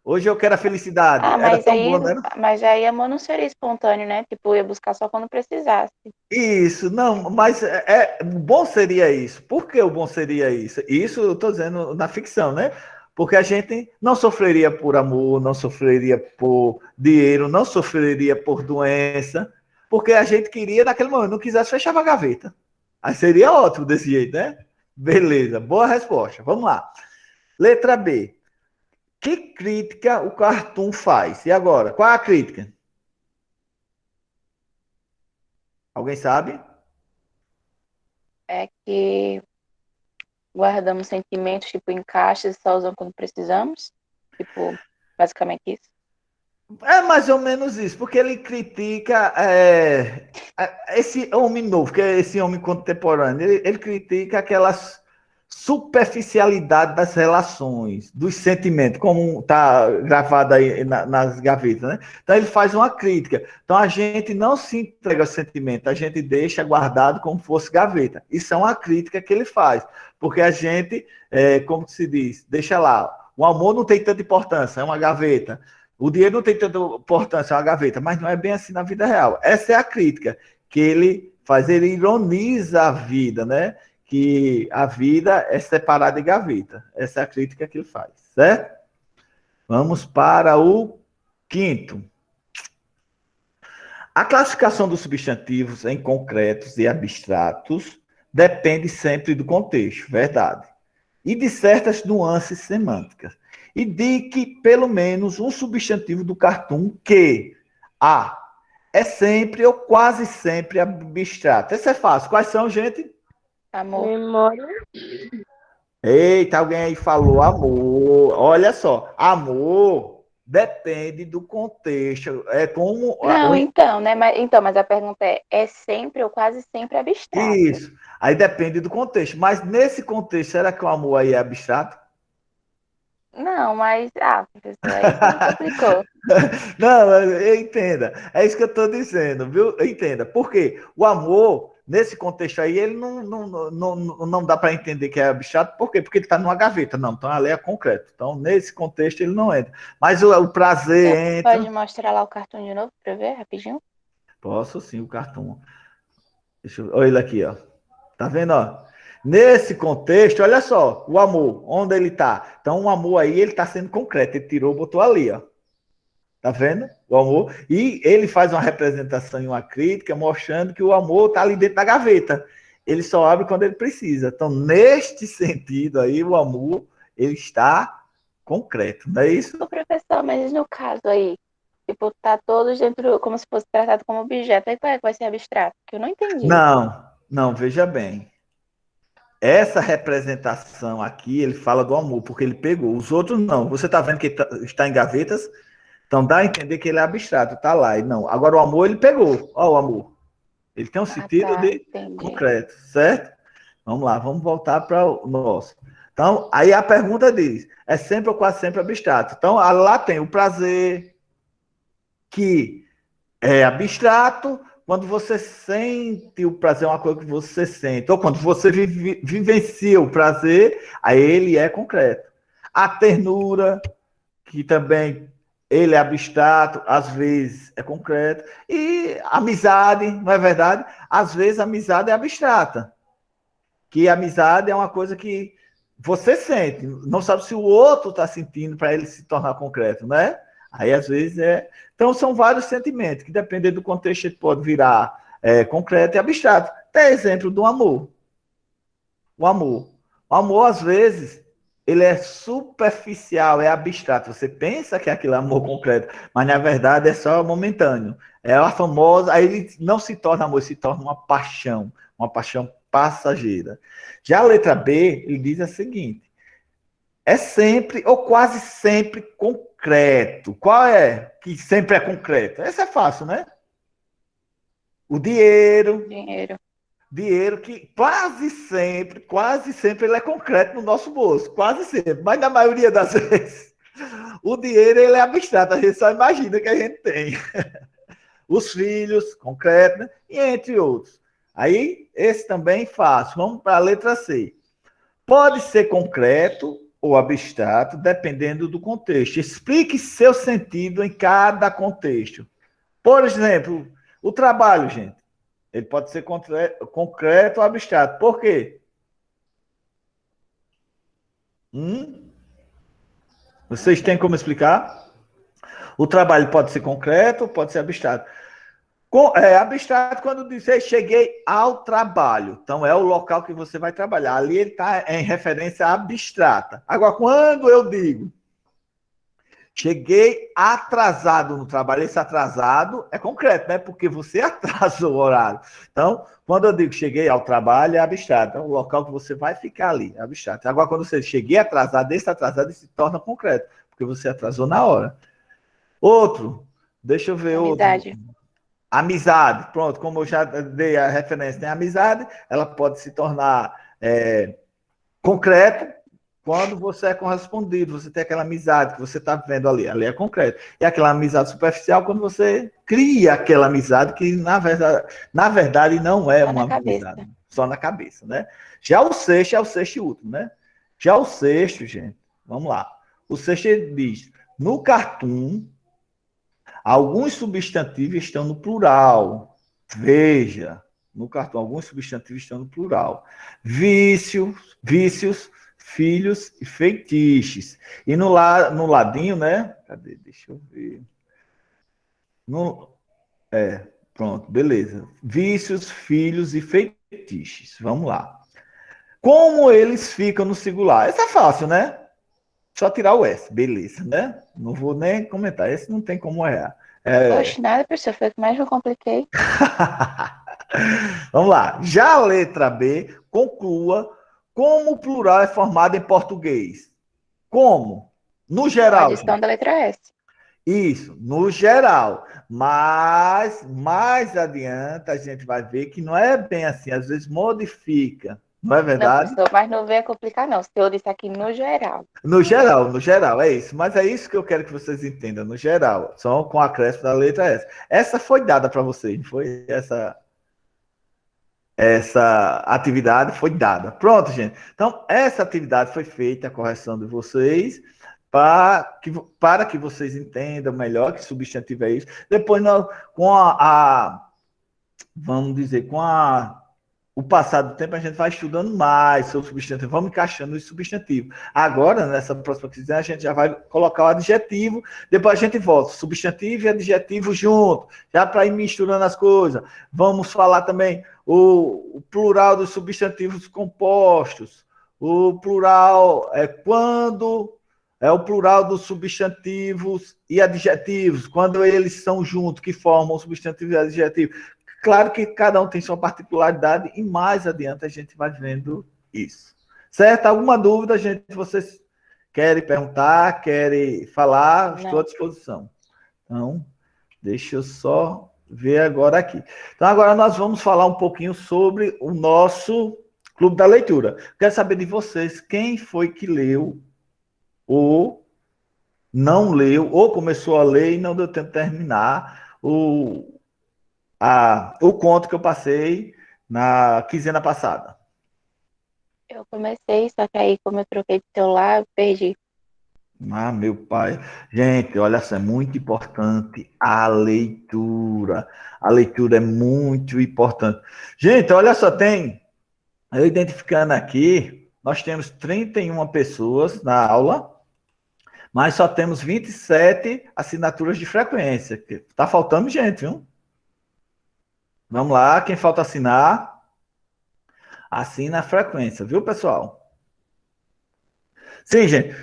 A: Hoje eu quero a felicidade. Era tão bom, não era?
B: Mas aí amor não seria espontâneo, né? Tipo, ia buscar só quando precisasse.
A: Isso, não, mas bom seria isso. Por que o bom seria isso? Isso eu estou dizendo na ficção, né? Porque a gente não sofreria por amor, não sofreria por dinheiro, não sofreria por doença, porque a gente queria naquele momento, não quisesse, fechava a gaveta. Aí seria ótimo desse jeito, né? Beleza, boa resposta. Vamos lá. Letra B. Que crítica o cartoon faz? E agora, qual é a crítica? Alguém sabe?
B: É que guardamos sentimentos, tipo, em caixas e só usamos quando precisamos. Tipo, basicamente isso.
A: É mais ou menos isso, porque ele critica esse homem novo, que é esse homem contemporâneo, ele critica aquelas superficialidade das relações, dos sentimentos, como está gravado aí nas gavetas, né? Então ele faz uma crítica. Então a gente não se entrega ao sentimento, a gente deixa guardado como fosse gaveta. Isso é uma crítica que ele faz, porque a gente, como se diz, deixa lá. O amor não tem tanta importância, é uma gaveta. O dinheiro não tem tanta importância, é uma gaveta, mas não é bem assim na vida real. Essa é a crítica que ele faz, ele ironiza a vida, né? Que a vida é separada de gaveta. Essa é a crítica que ele faz, certo? Vamos para o quinto. A classificação dos substantivos em concretos e abstratos depende sempre do contexto, verdade, e de certas nuances semânticas. Indique pelo menos um substantivo do cartoon que A é sempre ou quase sempre abstrato. Esse é fácil. Quais são, gente?
B: Amor.
F: Memória.
A: Eita, alguém aí falou amor. Olha só, amor depende do contexto. É como.
B: Não, então, né? Mas a pergunta é sempre ou quase sempre abstrato.
A: Isso. Aí depende do contexto. Mas nesse contexto, será que o amor aí é abstrato?
B: Não, mas, professor, aí você me complicou.
A: Não, entenda. É isso que eu estou dizendo, viu? Entenda. Por quê? O amor, nesse contexto aí, ele não dá para entender que é abstrato. Por quê? Porque ele está numa gaveta. Não, então ali é concreto. Então, nesse contexto, ele não entra. Mas o prazer
B: Você
A: entra.
B: pode mostrar lá o cartão de novo para eu ver, rapidinho?
A: Posso sim, o cartão. Olha ele aqui, ó. Tá vendo, ó? Nesse contexto, olha só, o amor, onde ele está. Então, o amor aí, ele está sendo concreto. Ele tirou, botou ali, ó. Tá vendo? O amor. E ele faz uma representação e uma crítica mostrando que o amor está ali dentro da gaveta. Ele só abre quando ele precisa. Então, neste sentido aí, o amor, ele está concreto, não é isso?
B: Ô, professor, mas no caso aí, tipo, tá todos dentro, como se fosse tratado como objeto, aí qual é que vai ser abstrato? Que eu não entendi.
A: Não, veja bem. Essa representação aqui, ele fala do amor, porque ele pegou. Os outros não. Você está vendo que está em gavetas? Então dá a entender que ele é abstrato, tá lá. E não. Agora o amor ele pegou. Olha o amor. Ele tem um sentido de
B: entendi.
A: concreto, certo? Vamos lá, vamos voltar para o nosso. Então, aí a pergunta diz: é sempre ou quase sempre abstrato? Então, lá tem o prazer, que é abstrato. Quando você sente o prazer, é uma coisa que você sente. Ou quando você vivencia o prazer, aí ele é concreto. A ternura, que também ele é abstrato, às vezes é concreto. E amizade, não é verdade? Às vezes a amizade é abstrata. Que a amizade é uma coisa que você sente, não sabe se o outro está sentindo para ele se tornar concreto, né? Aí às vezes é. Então são vários sentimentos que, dependendo do contexto, ele pode virar concreto e abstrato. Tem exemplo do amor. O amor. O amor, às vezes, ele é superficial, é abstrato. Você pensa que é aquele amor concreto, mas na verdade é só momentâneo. É a famosa, aí ele não se torna amor, se torna uma paixão passageira. Já a letra B, ele diz a seguinte: é sempre ou quase sempre concreto. Qual é que sempre é concreto? Essa é fácil, né? O dinheiro. Dinheiro que quase sempre ele é concreto no nosso bolso, quase sempre, mas na maioria das vezes o dinheiro ele é abstrato, a gente só imagina que a gente tem. Os filhos, concreto, né? E entre outros. Aí, esse também fácil. Vamos para a letra C. Pode ser concreto ou abstrato, dependendo do contexto. Explique seu sentido em cada contexto. Por exemplo, o trabalho, gente. Ele pode ser concreto ou abstrato. Por quê? Vocês têm como explicar? O trabalho pode ser concreto ou pode ser abstrato. Abstrato quando dizer cheguei ao trabalho. Então, é o local que você vai trabalhar. Ali ele está em referência abstrata. Agora, quando eu digo cheguei atrasado no trabalho, esse atrasado é concreto, né? Porque você atrasou o horário. Então, quando eu digo cheguei ao trabalho, é abstrato. É o local que você vai ficar ali, é abstrato. Agora, quando você cheguei atrasado, esse atrasado ele se torna concreto, porque você atrasou na hora. Outro, deixa eu ver
B: Amizade.
A: outro. Amizade, pronto, como eu já dei a referência, tem amizade, ela pode se tornar concreto quando você é correspondido, você tem aquela amizade que você está vendo ali é concreto. E aquela amizade superficial quando você cria aquela amizade que, na verdade não é uma amizade, só na cabeça, né? Já o sexto é o sexto e último, né? Já o sexto, gente, vamos lá. O sexto diz, no cartoon, alguns substantivos estão no plural. Veja, no cartão, alguns substantivos estão no plural. Vícios, filhos e feitiços. E no ladinho, né? Cadê? Deixa eu ver. Pronto, beleza. Vícios, filhos e feitiços. Vamos lá. Como eles ficam no singular? Essa é fácil, né? Só tirar o S, beleza, né? Não vou nem comentar, esse não tem como errar.
B: Poxa, nada, professor, foi o que mais eu compliquei.
A: Vamos lá. Já a letra B, conclua como o plural é formado em português. Como? No geral.
B: A adição da letra S.
A: Isso, no geral. Mas mais adiante a gente vai ver que não é bem assim, às vezes modifica. Não é verdade?
B: Não, professor, mas não venha complicar, não. Se eu disse aqui no geral.
A: No geral, é isso. Mas é isso que eu quero que vocês entendam, no geral. Só com a acréscimo da letra S. Essa foi dada para vocês, não foi? Essa atividade foi dada. Pronto, gente. Então, essa atividade foi feita, a correção de vocês, para que vocês entendam melhor que substantivo é isso. Depois, vamos dizer, com a o passar do tempo, a gente vai estudando mais sobre o substantivo, vamos encaixando os substantivos. Agora, nessa próxima questão, a gente já vai colocar o adjetivo, depois a gente volta, substantivo e adjetivo junto, já para ir misturando as coisas. Vamos falar também o plural dos substantivos compostos, o plural é quando é o plural dos substantivos e adjetivos, quando eles são juntos, que formam o substantivo e adjetivo. Claro que cada um tem sua particularidade e mais adiante a gente vai vendo isso. Certo? Alguma dúvida, gente? Vocês querem perguntar, querem falar? Estou à disposição. Então, deixa eu só ver agora aqui. Então, agora nós vamos falar um pouquinho sobre o nosso Clube da Leitura. Quero saber de vocês, quem foi que leu ou não leu, ou começou a ler e não deu tempo de terminar o conto que eu passei na quinzena passada.
B: Eu comecei, só que aí, como eu troquei de celular, eu perdi.
A: Ah, meu pai. Gente, olha só, é muito importante a leitura. A leitura é muito importante. Gente, olha só, eu identificando aqui, nós temos 31 pessoas na aula, mas só temos 27 assinaturas de frequência. Tá faltando gente, viu? Vamos lá, quem falta assinar, assina a frequência, viu, pessoal? Sim, gente.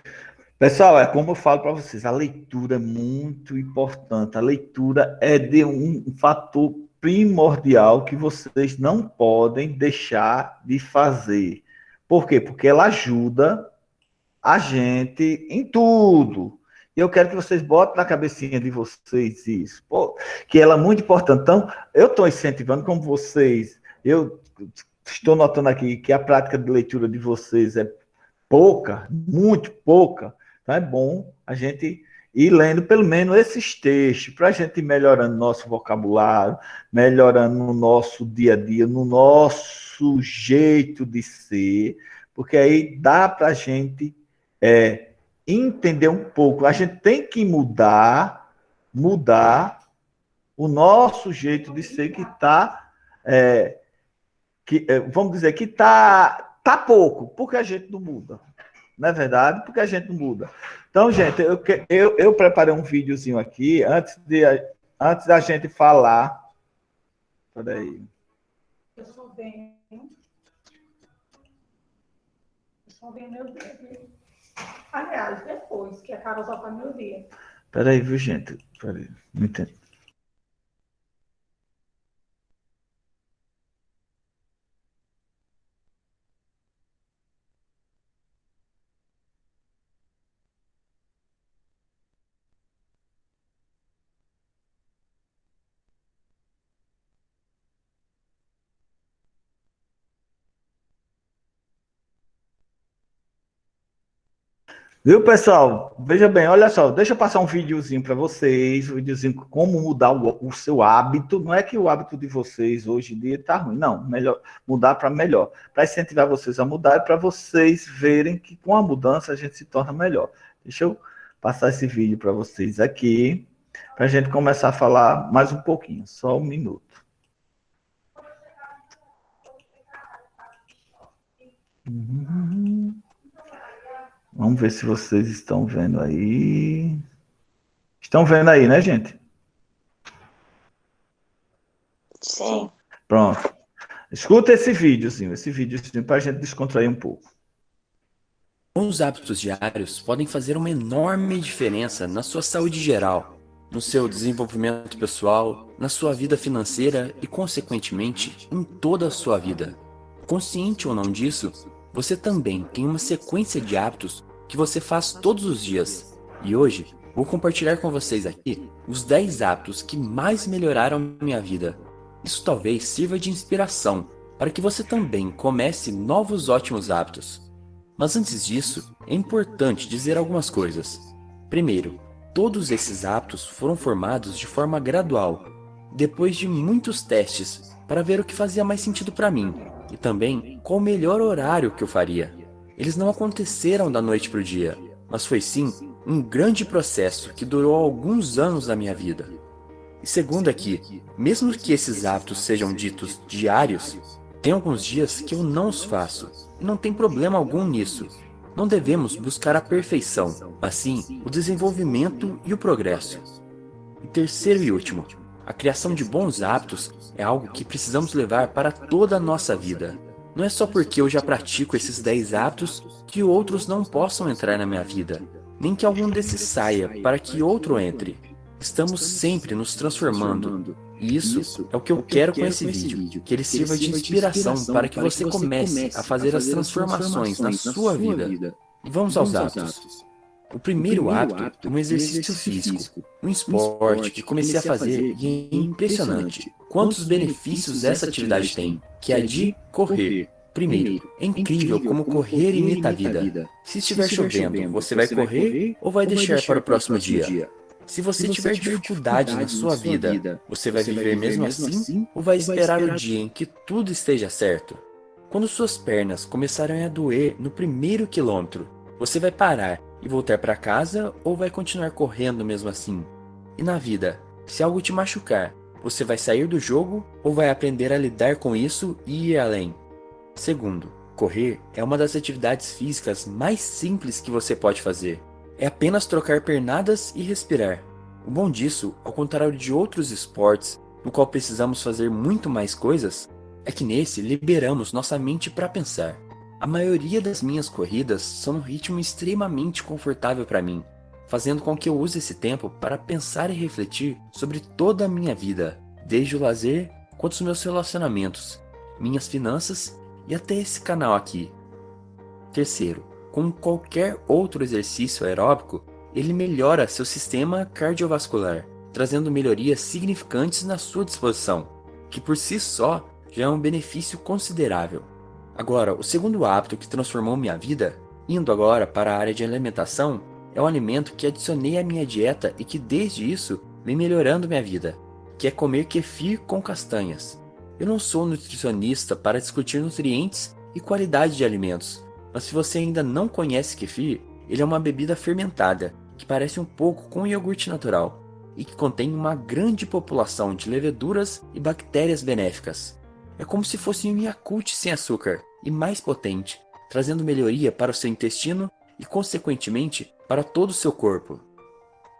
A: Pessoal, é como eu falo para vocês, a leitura é muito importante. A leitura é de um fator primordial que vocês não podem deixar de fazer. Por quê? Porque ela ajuda a gente em tudo. E eu quero que vocês botem na cabecinha de vocês isso, que ela é muito importante. Então, eu estou incentivando como vocês, eu estou notando aqui que a prática de leitura de vocês é pouca, muito pouca. Então, é bom a gente ir lendo pelo menos esses textos, para a gente ir melhorando nosso vocabulário, melhorando no nosso dia a dia, no nosso jeito de ser, porque aí dá para a gente entender um pouco. A gente tem que mudar o nosso jeito de ser que está, vamos dizer, que tá pouco, porque a gente não muda. Não é verdade? Porque a gente não muda. Então, gente, eu preparei um videozinho aqui, antes da gente falar. Peraí.
F: Eu só venho meu dia. Aliás, depois que a Carol só faz meu dia.
A: Peraí, viu, gente? Peraí, não entendo. Viu, pessoal? Veja bem, olha só, deixa eu passar um videozinho para vocês, um videozinho como mudar o seu hábito. Não é que o hábito de vocês hoje em dia está ruim, não. Melhor mudar para melhor, para incentivar vocês a mudar e para vocês verem que com a mudança a gente se torna melhor. Deixa eu passar esse vídeo para vocês aqui, para a gente começar a falar mais um pouquinho, só um minuto. Vamos ver se vocês estão vendo aí. Estão vendo aí, né, gente?
B: Sim.
A: Pronto. Escuta esse videozinho para a gente descontrair um pouco.
G: Os hábitos diários podem fazer uma enorme diferença na sua saúde geral, no seu desenvolvimento pessoal, na sua vida financeira e, consequentemente, em toda a sua vida. Consciente ou não disso, você também tem uma sequência de hábitos que você faz todos os dias. E hoje, vou compartilhar com vocês aqui os 10 hábitos que mais melhoraram minha vida. Isso talvez sirva de inspiração para que você também comece novos ótimos hábitos. Mas antes disso, é importante dizer algumas coisas. Primeiro, todos esses hábitos foram formados de forma gradual, depois de muitos testes para ver o que fazia mais sentido para mim e também qual o melhor horário que eu faria. Eles não aconteceram da noite para o dia, mas foi sim um grande processo que durou alguns anos da minha vida. E segundo aqui, mesmo que esses hábitos sejam ditos diários, Tem alguns dias que eu não os faço, e não tem problema algum nisso. Não devemos buscar a perfeição, mas sim o desenvolvimento e o progresso. E terceiro e último, a criação de bons hábitos é algo que precisamos levar para toda a nossa vida. Não é só porque eu já pratico esses 10 hábitos que outros não possam entrar na minha vida, nem que algum desses saia para que outro entre. Estamos sempre nos transformando, e isso é o que eu quero com esse vídeo, que ele sirva de inspiração para que você comece a fazer as transformações na sua vida. E vamos aos hábitos. O primeiro hábito é um exercício físico, um esporte que comecei a fazer e é impressionante quantos benefícios essa atividade tem, que é a de correr. Primeiro, é incrível como correr imita a vida. Se estiver chovendo, você vai correr ou vai deixar para o próximo dia? Se você tiver dificuldade na sua vida, você vai viver mesmo assim ou vai esperar o dia em que tudo esteja certo? Quando suas pernas começarem a doer no primeiro quilômetro, você vai parar e voltar para casa ou vai continuar correndo mesmo assim? E na vida, se algo te machucar, você vai sair do jogo ou vai aprender a lidar com isso e ir além? Segundo, correr é uma das atividades físicas mais simples que você pode fazer. É apenas trocar pernadas e respirar. O bom disso, ao contrário de outros esportes, no qual precisamos fazer muito mais coisas, é que nesse liberamos nossa mente para pensar. A maioria das minhas corridas são um ritmo extremamente confortável para mim, fazendo com que eu use esse tempo para pensar e refletir sobre toda a minha vida, desde o lazer quanto os meus relacionamentos, minhas finanças e até esse canal aqui. Terceiro, como qualquer outro exercício aeróbico, ele melhora seu sistema cardiovascular, trazendo melhorias significantes na sua disposição, que por si só já é um benefício considerável. Agora, o segundo hábito que transformou minha vida, indo agora para a área de alimentação, é um alimento que adicionei à minha dieta e que desde isso vem melhorando minha vida, que é comer kefir com castanhas. Eu não sou nutricionista para discutir nutrientes e qualidade de alimentos, mas se você ainda não conhece kefir, ele é uma bebida fermentada, que parece um pouco com iogurte natural, e que contém uma grande população de leveduras e bactérias benéficas. É como se fosse um Yakult sem açúcar, e mais potente, trazendo melhoria para o seu intestino e, consequentemente, para todo o seu corpo.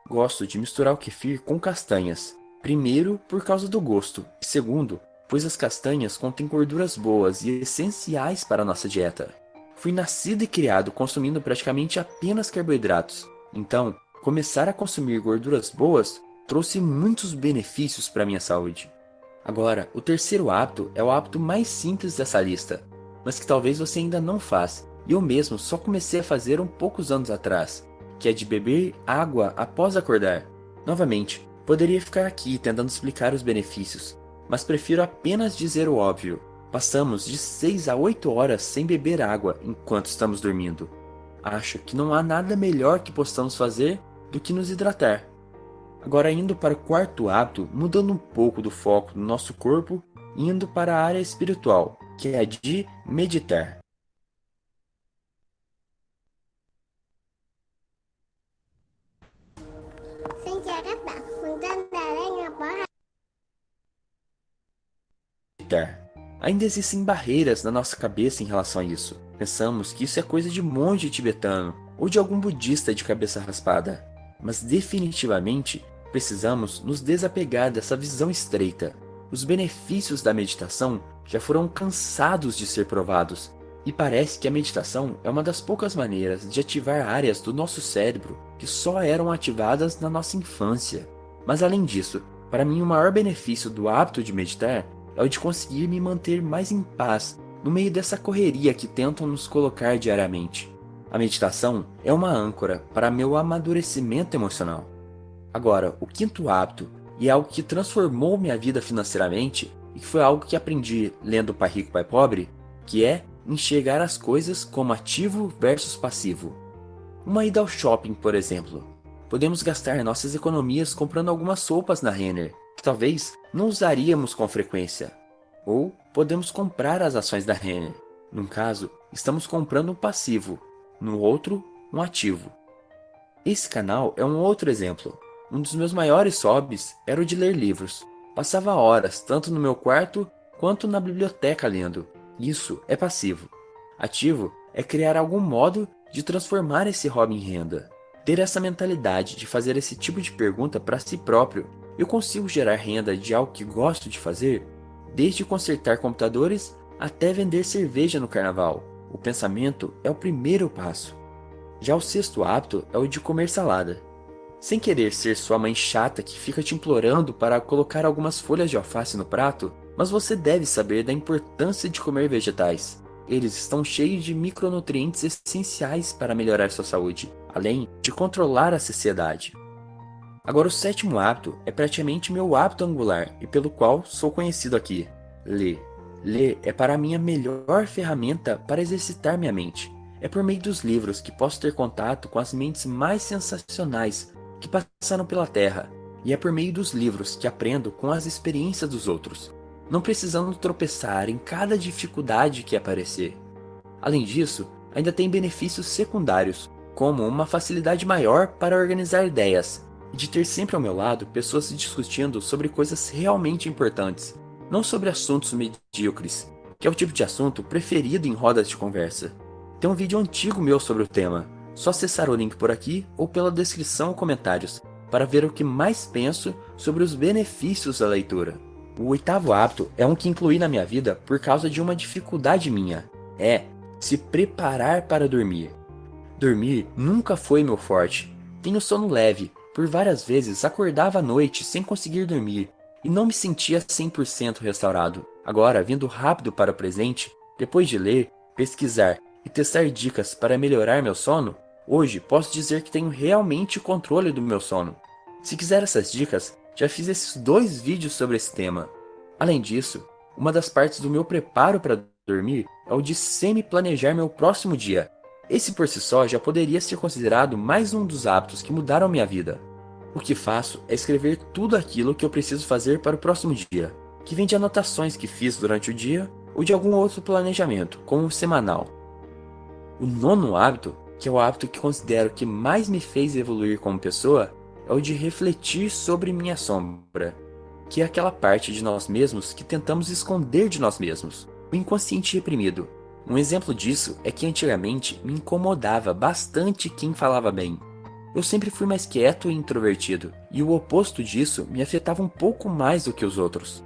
G: Gosto de misturar o kefir com castanhas, primeiro por causa do gosto, e segundo, pois as castanhas contêm gorduras boas e essenciais para a nossa dieta. Fui nascido e criado consumindo praticamente apenas carboidratos, então começar a consumir gorduras boas trouxe muitos benefícios para a minha saúde. Agora, o terceiro hábito é o hábito mais simples dessa lista, mas que talvez você ainda não faz, e eu mesmo só comecei a fazer poucos anos atrás, que é de beber água após acordar. Novamente, poderia ficar aqui tentando explicar os benefícios, mas prefiro apenas dizer o óbvio. Passamos de 6 a 8 horas sem beber água enquanto estamos dormindo. Acho que não há nada melhor que possamos fazer do que nos hidratar. Agora indo para o quarto hábito, mudando um pouco do foco do nosso corpo e indo para a área espiritual, que é a de meditar.
H: Xin chào các bạn, mình tên là Lê Ngọc Bảo.
G: Ainda existem barreiras na nossa cabeça em relação a isso. Pensamos que isso é coisa de monge tibetano ou de algum budista de cabeça raspada. Mas definitivamente precisamos nos desapegar dessa visão estreita. Os benefícios da meditação já foram cansados de ser provados, e parece que a meditação é uma das poucas maneiras de ativar áreas do nosso cérebro que só eram ativadas na nossa infância. Mas além disso, para mim o maior benefício do hábito de meditar é o de conseguir me manter mais em paz no meio dessa correria que tentam nos colocar diariamente. A meditação é uma âncora para meu amadurecimento emocional. Agora, o quinto hábito, e é algo que transformou minha vida financeiramente, e que foi algo que aprendi lendo Pai Rico, Pai Pobre, que é enxergar as coisas como ativo versus passivo. Uma ida ao shopping, por exemplo. Podemos gastar nossas economias comprando algumas roupas na Renner, que talvez não usaríamos com frequência. Ou podemos comprar as ações da Renner. Num caso, estamos comprando um passivo, no outro, um ativo. Esse canal é um outro exemplo. Um dos meus maiores hobbies era o de ler livros. Passava horas tanto no meu quarto quanto na biblioteca lendo. Isso é passivo. Ativo é criar algum modo de transformar esse hobby em renda. Ter essa mentalidade de fazer esse tipo de pergunta para si próprio: eu consigo gerar renda de algo que gosto de fazer? Desde consertar computadores até vender cerveja no carnaval. O pensamento é o primeiro passo. Já o sexto hábito é o de comer salada. Sem querer ser sua mãe chata que fica te implorando para colocar algumas folhas de alface no prato, mas você deve saber da importância de comer vegetais. Eles estão cheios de micronutrientes essenciais para melhorar sua saúde, além de controlar a saciedade. Agora o sétimo hábito é praticamente meu hábito angular e pelo qual sou conhecido aqui: ler. Ler é para mim a melhor ferramenta para exercitar minha mente. É por meio dos livros que posso ter contato com as mentes mais sensacionais que passaram pela Terra, e é por meio dos livros que aprendo com as experiências dos outros, não precisando tropeçar em cada dificuldade que aparecer. Além disso, ainda tem benefícios secundários, como uma facilidade maior para organizar ideias, e de ter sempre ao meu lado pessoas discutindo sobre coisas realmente importantes, não sobre assuntos medíocres, que é o tipo de assunto preferido em rodas de conversa. Tem um vídeo antigo meu sobre o tema, só acessar o link por aqui ou pela descrição ou comentários, para ver o que mais penso sobre os benefícios da leitura. O oitavo hábito é um que incluí na minha vida por causa de uma dificuldade minha: é se preparar para dormir. Dormir nunca foi meu forte. Tenho sono leve, por várias vezes acordava à noite sem conseguir dormir, e não me sentia 100% restaurado. Agora, vindo rápido para o presente, depois de ler, pesquisar e testar dicas para melhorar meu sono, hoje posso dizer que tenho realmente o controle do meu sono. Se quiser essas dicas, já fiz esses 2 vídeos sobre esse tema. Além disso, uma das partes do meu preparo para dormir é o de semi-planejar meu próximo dia. Esse por si só já poderia ser considerado mais um dos hábitos que mudaram minha vida. O que faço é escrever tudo aquilo que eu preciso fazer para o próximo dia, que vem de anotações que fiz durante o dia ou de algum outro planejamento, como um semanal. O nono hábito, que é o hábito que considero que mais me fez evoluir como pessoa, é o de refletir sobre minha sombra, que é aquela parte de nós mesmos que tentamos esconder de nós mesmos, o inconsciente reprimido. Um exemplo disso é que antigamente me incomodava bastante quem falava bem. Eu sempre fui mais quieto e introvertido, e o oposto disso me afetava um pouco mais do que os outros.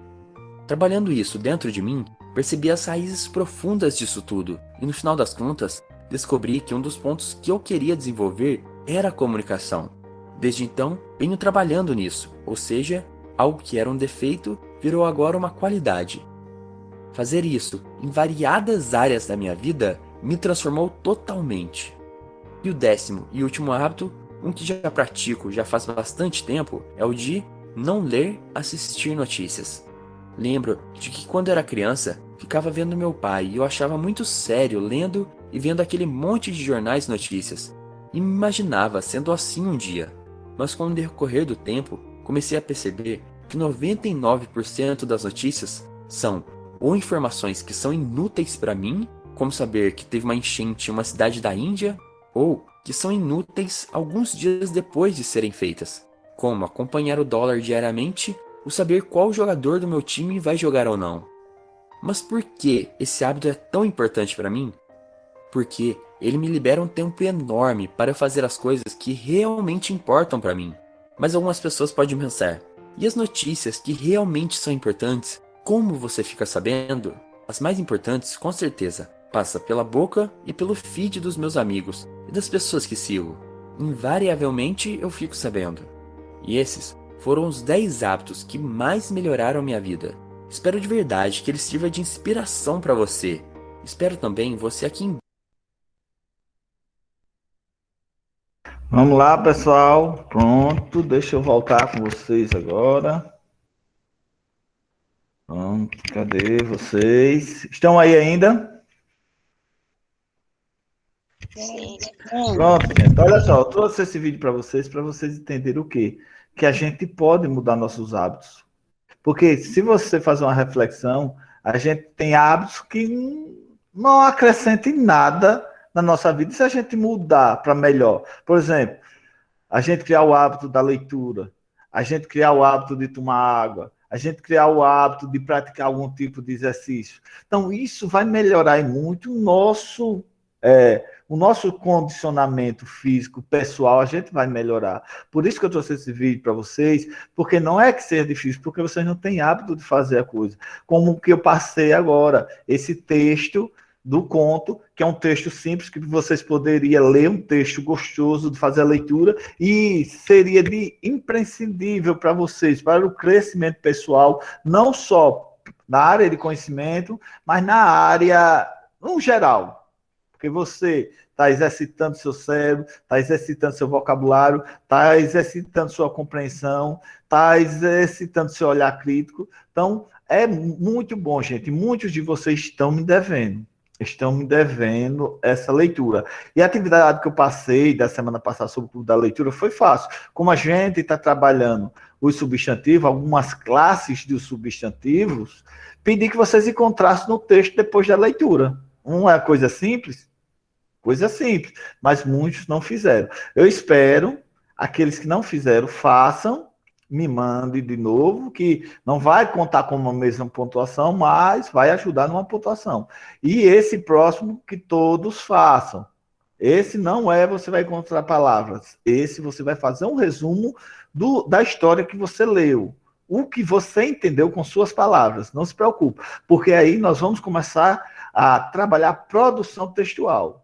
G: Trabalhando isso dentro de mim, percebi as raízes profundas disso tudo, e no final das contas, descobri que um dos pontos que eu queria desenvolver era a comunicação. Desde então, venho trabalhando nisso, ou seja, algo que era um defeito virou agora uma qualidade. Fazer isso em variadas áreas da minha vida me transformou totalmente. E o 10º e último hábito, um que já pratico já faz bastante tempo, é o de não ler, assistir notícias. Lembro de que quando era criança, ficava vendo meu pai e eu achava muito sério lendo e vendo aquele monte de jornais e notícias, e me imaginava sendo assim um dia. Mas com o decorrer do tempo, comecei a perceber que 99% das notícias são ou informações que são inúteis para mim, como saber que teve uma enchente em uma cidade da Índia, ou que são inúteis alguns dias depois de serem feitas, como acompanhar o dólar diariamente ou saber qual jogador do meu time vai jogar ou não. Mas por que esse hábito é tão importante para mim? Porque ele me libera um tempo enorme para eu fazer as coisas que realmente importam para mim. Mas algumas pessoas podem pensar: e as notícias que realmente são importantes, como você fica sabendo? As mais importantes, com certeza, passa pela boca e pelo feed dos meus amigos e das pessoas que sigo. Invariavelmente eu fico sabendo. E esses foram os 10 hábitos que mais melhoraram minha vida. Espero de verdade que ele sirva de inspiração para você. Espero também você aqui em...
A: Vamos lá, pessoal. Pronto, deixa eu voltar com vocês agora. Pronto, cadê vocês? Estão aí ainda?
E: Sim.
A: Pronto, gente. Olha só, eu trouxe esse vídeo para vocês entenderem o quê? Que a gente pode mudar nossos hábitos. Porque se você fazer uma reflexão, a gente tem hábitos que não acrescentem nada na nossa vida. E se a gente mudar para melhor? Por exemplo, a gente criar o hábito da leitura, a gente criar o hábito de tomar água, a gente criar o hábito de praticar algum tipo de exercício. Então, isso vai melhorar muito o nosso condicionamento físico pessoal, a gente vai melhorar. Por isso que eu trouxe esse vídeo para vocês, porque não é que seja difícil, porque vocês não têm hábito de fazer a coisa. Como o que eu passei agora, esse texto do conto, que é um texto simples, que vocês poderiam ler, um texto gostoso de fazer a leitura, e seria de imprescindível para vocês, para o crescimento pessoal, não só na área de conhecimento, mas na área, no geral. Porque você está exercitando seu cérebro, está exercitando seu vocabulário, está exercitando sua compreensão, está exercitando seu olhar crítico. Então, é muito bom, gente. Muitos de vocês estão me devendo essa leitura. E a atividade que eu passei da semana passada sobre o clube da leitura foi fácil. Como a gente está trabalhando os substantivos, algumas classes de substantivos, pedi que vocês encontrassem no texto depois da leitura. Uma coisa simples, mas muitos não fizeram. Eu espero, aqueles que não fizeram, façam, me mandem de novo, que não vai contar com uma mesma pontuação, mas vai ajudar numa pontuação. E esse próximo, que todos façam. Esse não é você vai encontrar palavras. Esse você vai fazer um resumo da história que você leu. O que você entendeu com suas palavras. Não se preocupe, porque aí nós vamos começar a trabalhar produção textual.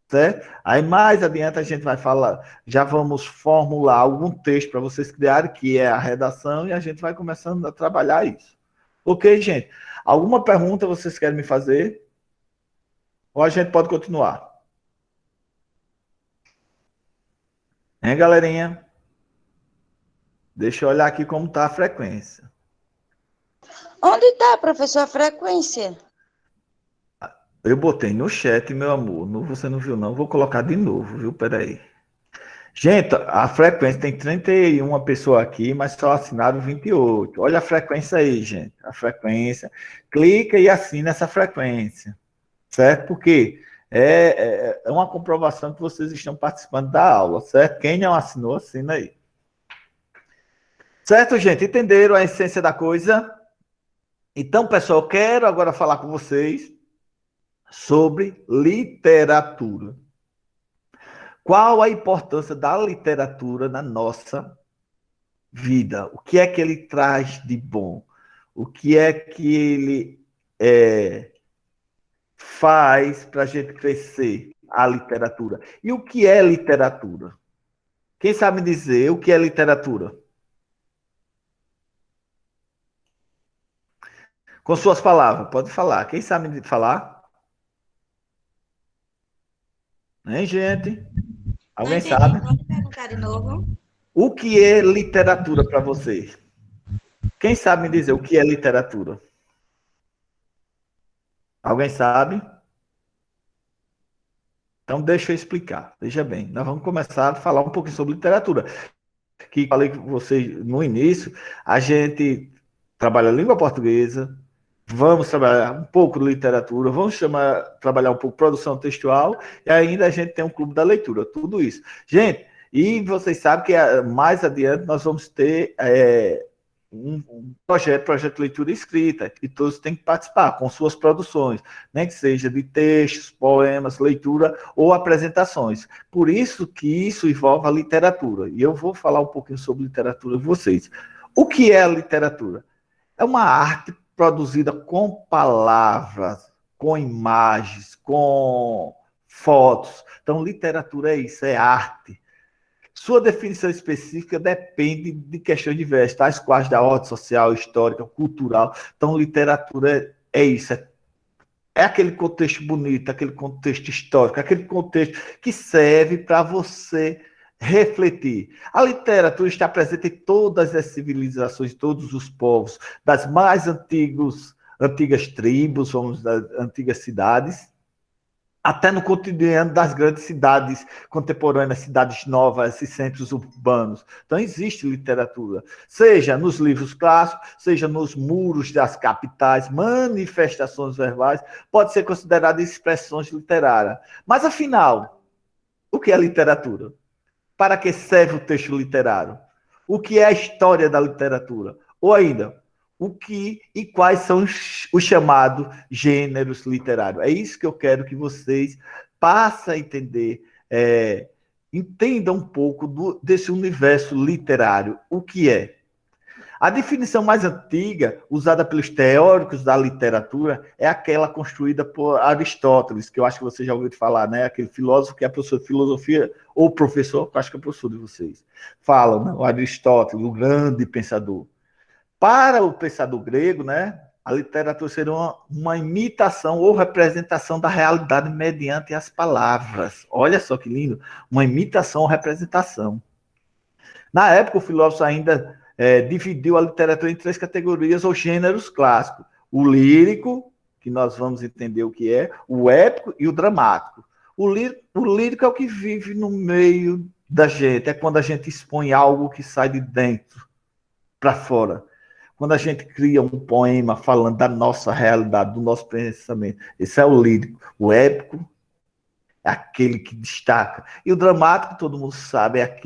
A: Certo? Aí mais adiante a gente vai falar, já vamos formular algum texto para vocês criarem, que é a redação, e a gente vai começando a trabalhar isso. Ok, gente? Alguma pergunta vocês querem me fazer? Ou a gente pode continuar? Hein, galerinha? Deixa eu olhar aqui como está a frequência.
E: Onde está, professor, a frequência?
A: Eu botei no chat, meu amor. Você não viu, não? Vou colocar de novo, viu? Peraí. Gente, a frequência tem 31 pessoas aqui, mas só assinaram 28. Olha a frequência aí, gente. A frequência. Clica e assina essa frequência. Certo? Porque é uma comprovação que vocês estão participando da aula, certo? Quem não assinou, assina aí. Certo, gente? Entenderam a essência da coisa? Então, pessoal, eu quero agora falar com vocês sobre literatura. Qual a importância da literatura na nossa vida? O que é que ele traz de bom? O que é que ele faz para a gente crescer a literatura? E o que é literatura? Quem sabe me dizer o que é literatura? Com suas palavras, pode falar. Quem sabe me falar? Hein, gente? Alguém sabe?
D: Pode perguntar de novo?
A: O que é literatura para vocês? Quem sabe me dizer o que é literatura? Alguém sabe? Então, deixa eu explicar. Veja bem, nós vamos começar a falar um pouquinho sobre literatura. Que falei com vocês no início, a gente trabalha a língua portuguesa, vamos trabalhar um pouco de literatura, vamos trabalhar um pouco de produção textual, e ainda a gente tem um clube da leitura, tudo isso. Gente, e vocês sabem que mais adiante nós vamos ter um projeto de leitura escrita, e todos têm que participar com suas produções, nem que seja de textos, poemas, leitura ou apresentações. Por isso que isso envolve a literatura, e eu vou falar um pouquinho sobre literatura com vocês. O que é a literatura? É uma arte produzida com palavras, com imagens, com fotos. Então, literatura é isso, é arte. Sua definição específica depende de questões diversas, tais quais da ordem social, histórica, cultural. Então, literatura é isso, é aquele contexto bonito, aquele contexto histórico, aquele contexto que serve para você refletir. A literatura está presente em todas as civilizações, todos os povos, das mais antigas tribos, vamos das antigas cidades, até no cotidiano das grandes cidades contemporâneas, cidades novas, esses centros urbanos. Então, existe literatura, seja nos livros clássicos, seja nos muros das capitais, manifestações verbais, pode ser considerada expressões literárias. Mas, afinal, o que é literatura? Para que serve o texto literário? O que é a história da literatura? Ou ainda, o que e quais são os chamados gêneros literários. É isso que eu quero que vocês passem a entender, entendam um pouco desse universo literário, o que é. A definição mais antiga, usada pelos teóricos da literatura, é aquela construída por Aristóteles, que eu acho que vocês já ouviram falar, né? Aquele filósofo que é professor de filosofia, ou professor, que eu acho que é professor de vocês. Falam, né? O Aristóteles, o grande pensador. Para o pensador grego, né? A literatura seria uma imitação ou representação da realidade mediante as palavras. Olha só que lindo, uma imitação ou representação. Na época, o filósofo ainda dividiu a literatura em 3 categorias ou gêneros clássicos. O lírico, que nós vamos entender o que é, o épico e o dramático. O lírico é o que vive no meio da gente, é quando a gente expõe algo que sai de dentro para fora. Quando a gente cria um poema falando da nossa realidade, do nosso pensamento. Esse é o lírico. O épico é aquele que destaca. E o dramático, todo mundo sabe, é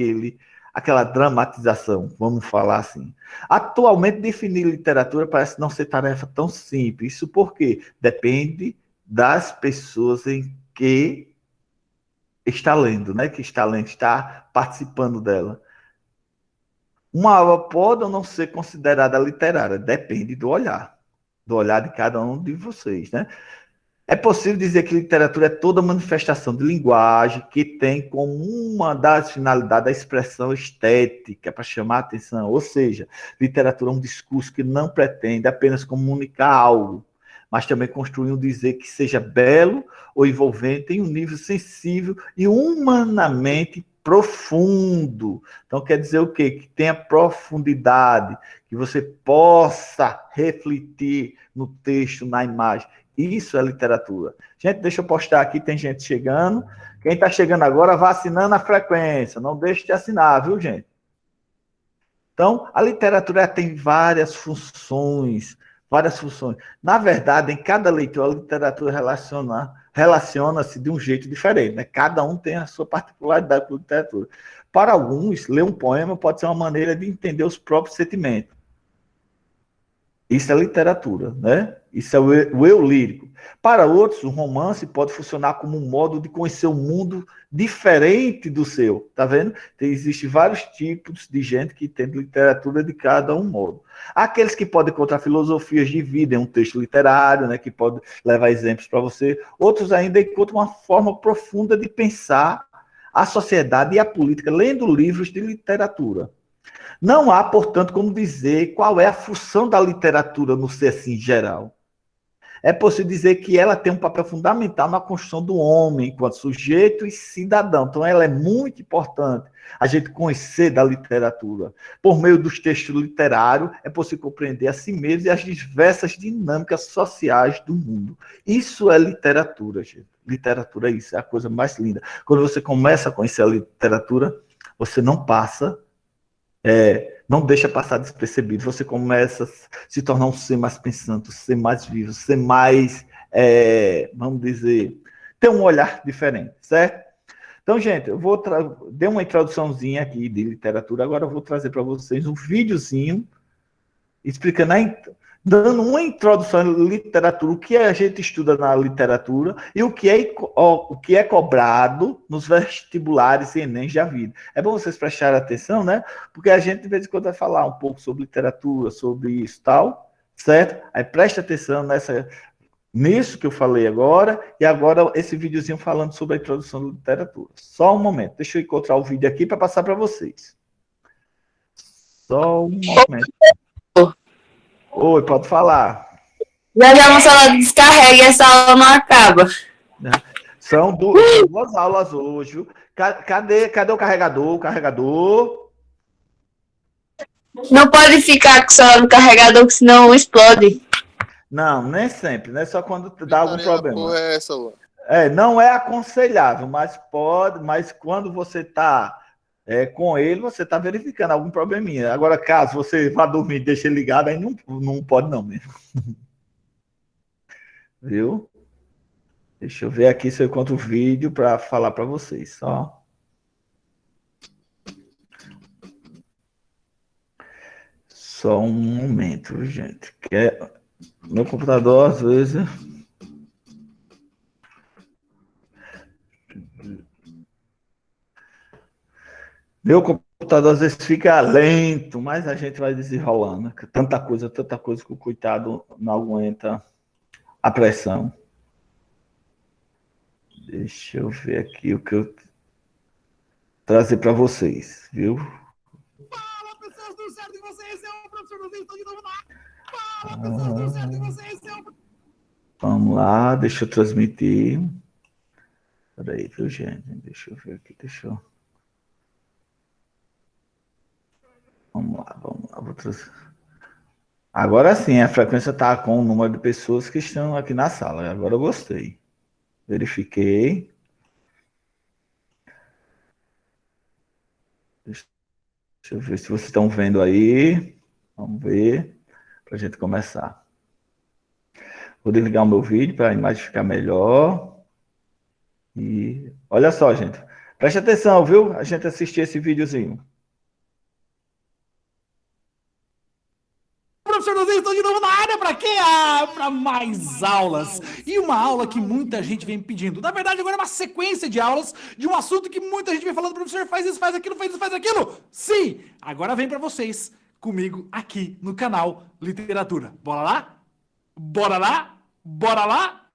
A: aquela dramatização, vamos falar assim. Atualmente, definir literatura parece não ser tarefa tão simples. Isso porque depende das pessoas em que está lendo, né? Que está lendo, está participando dela. Uma obra pode ou não ser considerada literária, depende do olhar de cada um de vocês, né? É possível dizer que literatura é toda manifestação de linguagem que tem como uma das finalidades a expressão estética, para chamar a atenção. Ou seja, literatura é um discurso que não pretende apenas comunicar algo, mas também construir um dizer que seja belo ou envolvente em um nível sensível e humanamente profundo. Então, quer dizer o quê? Que tenha profundidade, que você possa refletir no texto, na imagem. Isso é literatura. Gente, deixa eu postar aqui, tem gente chegando. Quem está chegando agora, vá assinando a frequência. Não deixe de assinar, viu, gente? Então, a literatura tem várias funções. Na verdade, em cada leitura, a literatura relaciona-se de um jeito diferente, né? Cada um tem a sua particularidade com a literatura. Para alguns, ler um poema pode ser uma maneira de entender os próprios sentimentos. Isso é literatura, né? Isso é o eu lírico. Para outros, um romance pode funcionar como um modo de conhecer um mundo diferente do seu, tá vendo? Existem vários tipos de gente que tem literatura de cada um modo. Aqueles que podem encontrar filosofias dividem um texto literário, né? Que pode levar exemplos para você. Outros ainda encontram uma forma profunda de pensar a sociedade e a política lendo livros de literatura. Não há, portanto, como dizer qual é a função da literatura no ser assim geral. É possível dizer que ela tem um papel fundamental na construção do homem enquanto sujeito e cidadão. Então, ela é muito importante a gente conhecer da literatura. Por meio dos textos literários, é possível compreender a si mesmo e as diversas dinâmicas sociais do mundo. Isso é literatura, gente. Literatura é isso, é a coisa mais linda. Quando você começa a conhecer a literatura, você não deixa passar despercebido, você começa a se tornar um ser mais pensante, ser mais vivo, ser mais, vamos dizer, ter um olhar diferente, certo? Então, gente, eu vou dar uma introduçãozinha aqui de literatura, agora eu vou trazer para vocês um videozinho explicando, dando uma introdução à literatura, o que a gente estuda na literatura e o que é cobrado nos vestibulares e Enem da vida. É bom vocês prestarem atenção, né? Porque a gente, de vez em quando, vai falar um pouco sobre literatura, sobre isso e tal, certo? Aí presta atenção nisso que eu falei agora, e agora esse videozinho falando sobre a introdução da literatura. Só um momento, deixa eu encontrar o vídeo aqui para passar para vocês. Só um momento. Oi, pode falar.
I: Já uma sala de descarrega e essa aula não acaba.
A: São duas aulas hoje. Cadê o carregador? O carregador?
I: Não pode ficar com o celular no carregador, que senão explode.
A: Não, nem sempre, né? Só quando dá algum problema.
J: É essa, Luan?
A: Não é aconselhável, mas quando você está com ele, você está verificando algum probleminha. Agora, caso você vá dormir e deixe ele ligado, aí não pode não mesmo. Viu? Deixa eu ver aqui se eu encontro o vídeo para falar para vocês. Só um momento, viu, gente. Meu computador, às vezes. Meu computador, às vezes, fica lento, mas a gente vai desenrolando. Tanta coisa que o coitado não aguenta a pressão. Deixa eu ver aqui o que eu trazer para vocês, viu?
J: Fala, pessoas do certo de vocês, é o professor Luiz, estou de novo na... Fala, pessoas do certo de vocês, é o...
A: Vamos lá, deixa eu transmitir. Peraí, viu, gente? Deixa eu ver aqui, Vamos lá, vou trazer. Agora sim, a frequência está com o número de pessoas que estão aqui na sala. Agora eu gostei. Verifiquei. Deixa eu ver se vocês estão vendo aí. Vamos ver, para a gente começar. Vou desligar o meu vídeo para a imagem ficar melhor. E olha só, gente. Preste atenção, viu? A gente assistir esse videozinho.
J: Professor Luiz, estou de novo na área, para quê? Para mais aulas. E uma aula que muita gente vem pedindo. Na verdade, agora é uma sequência de aulas de um assunto que muita gente vem falando, professor, faz isso, faz aquilo, faz isso, faz aquilo. Sim, agora vem para vocês, comigo aqui no canal Literatura. Bora lá? Bora lá? Bora lá?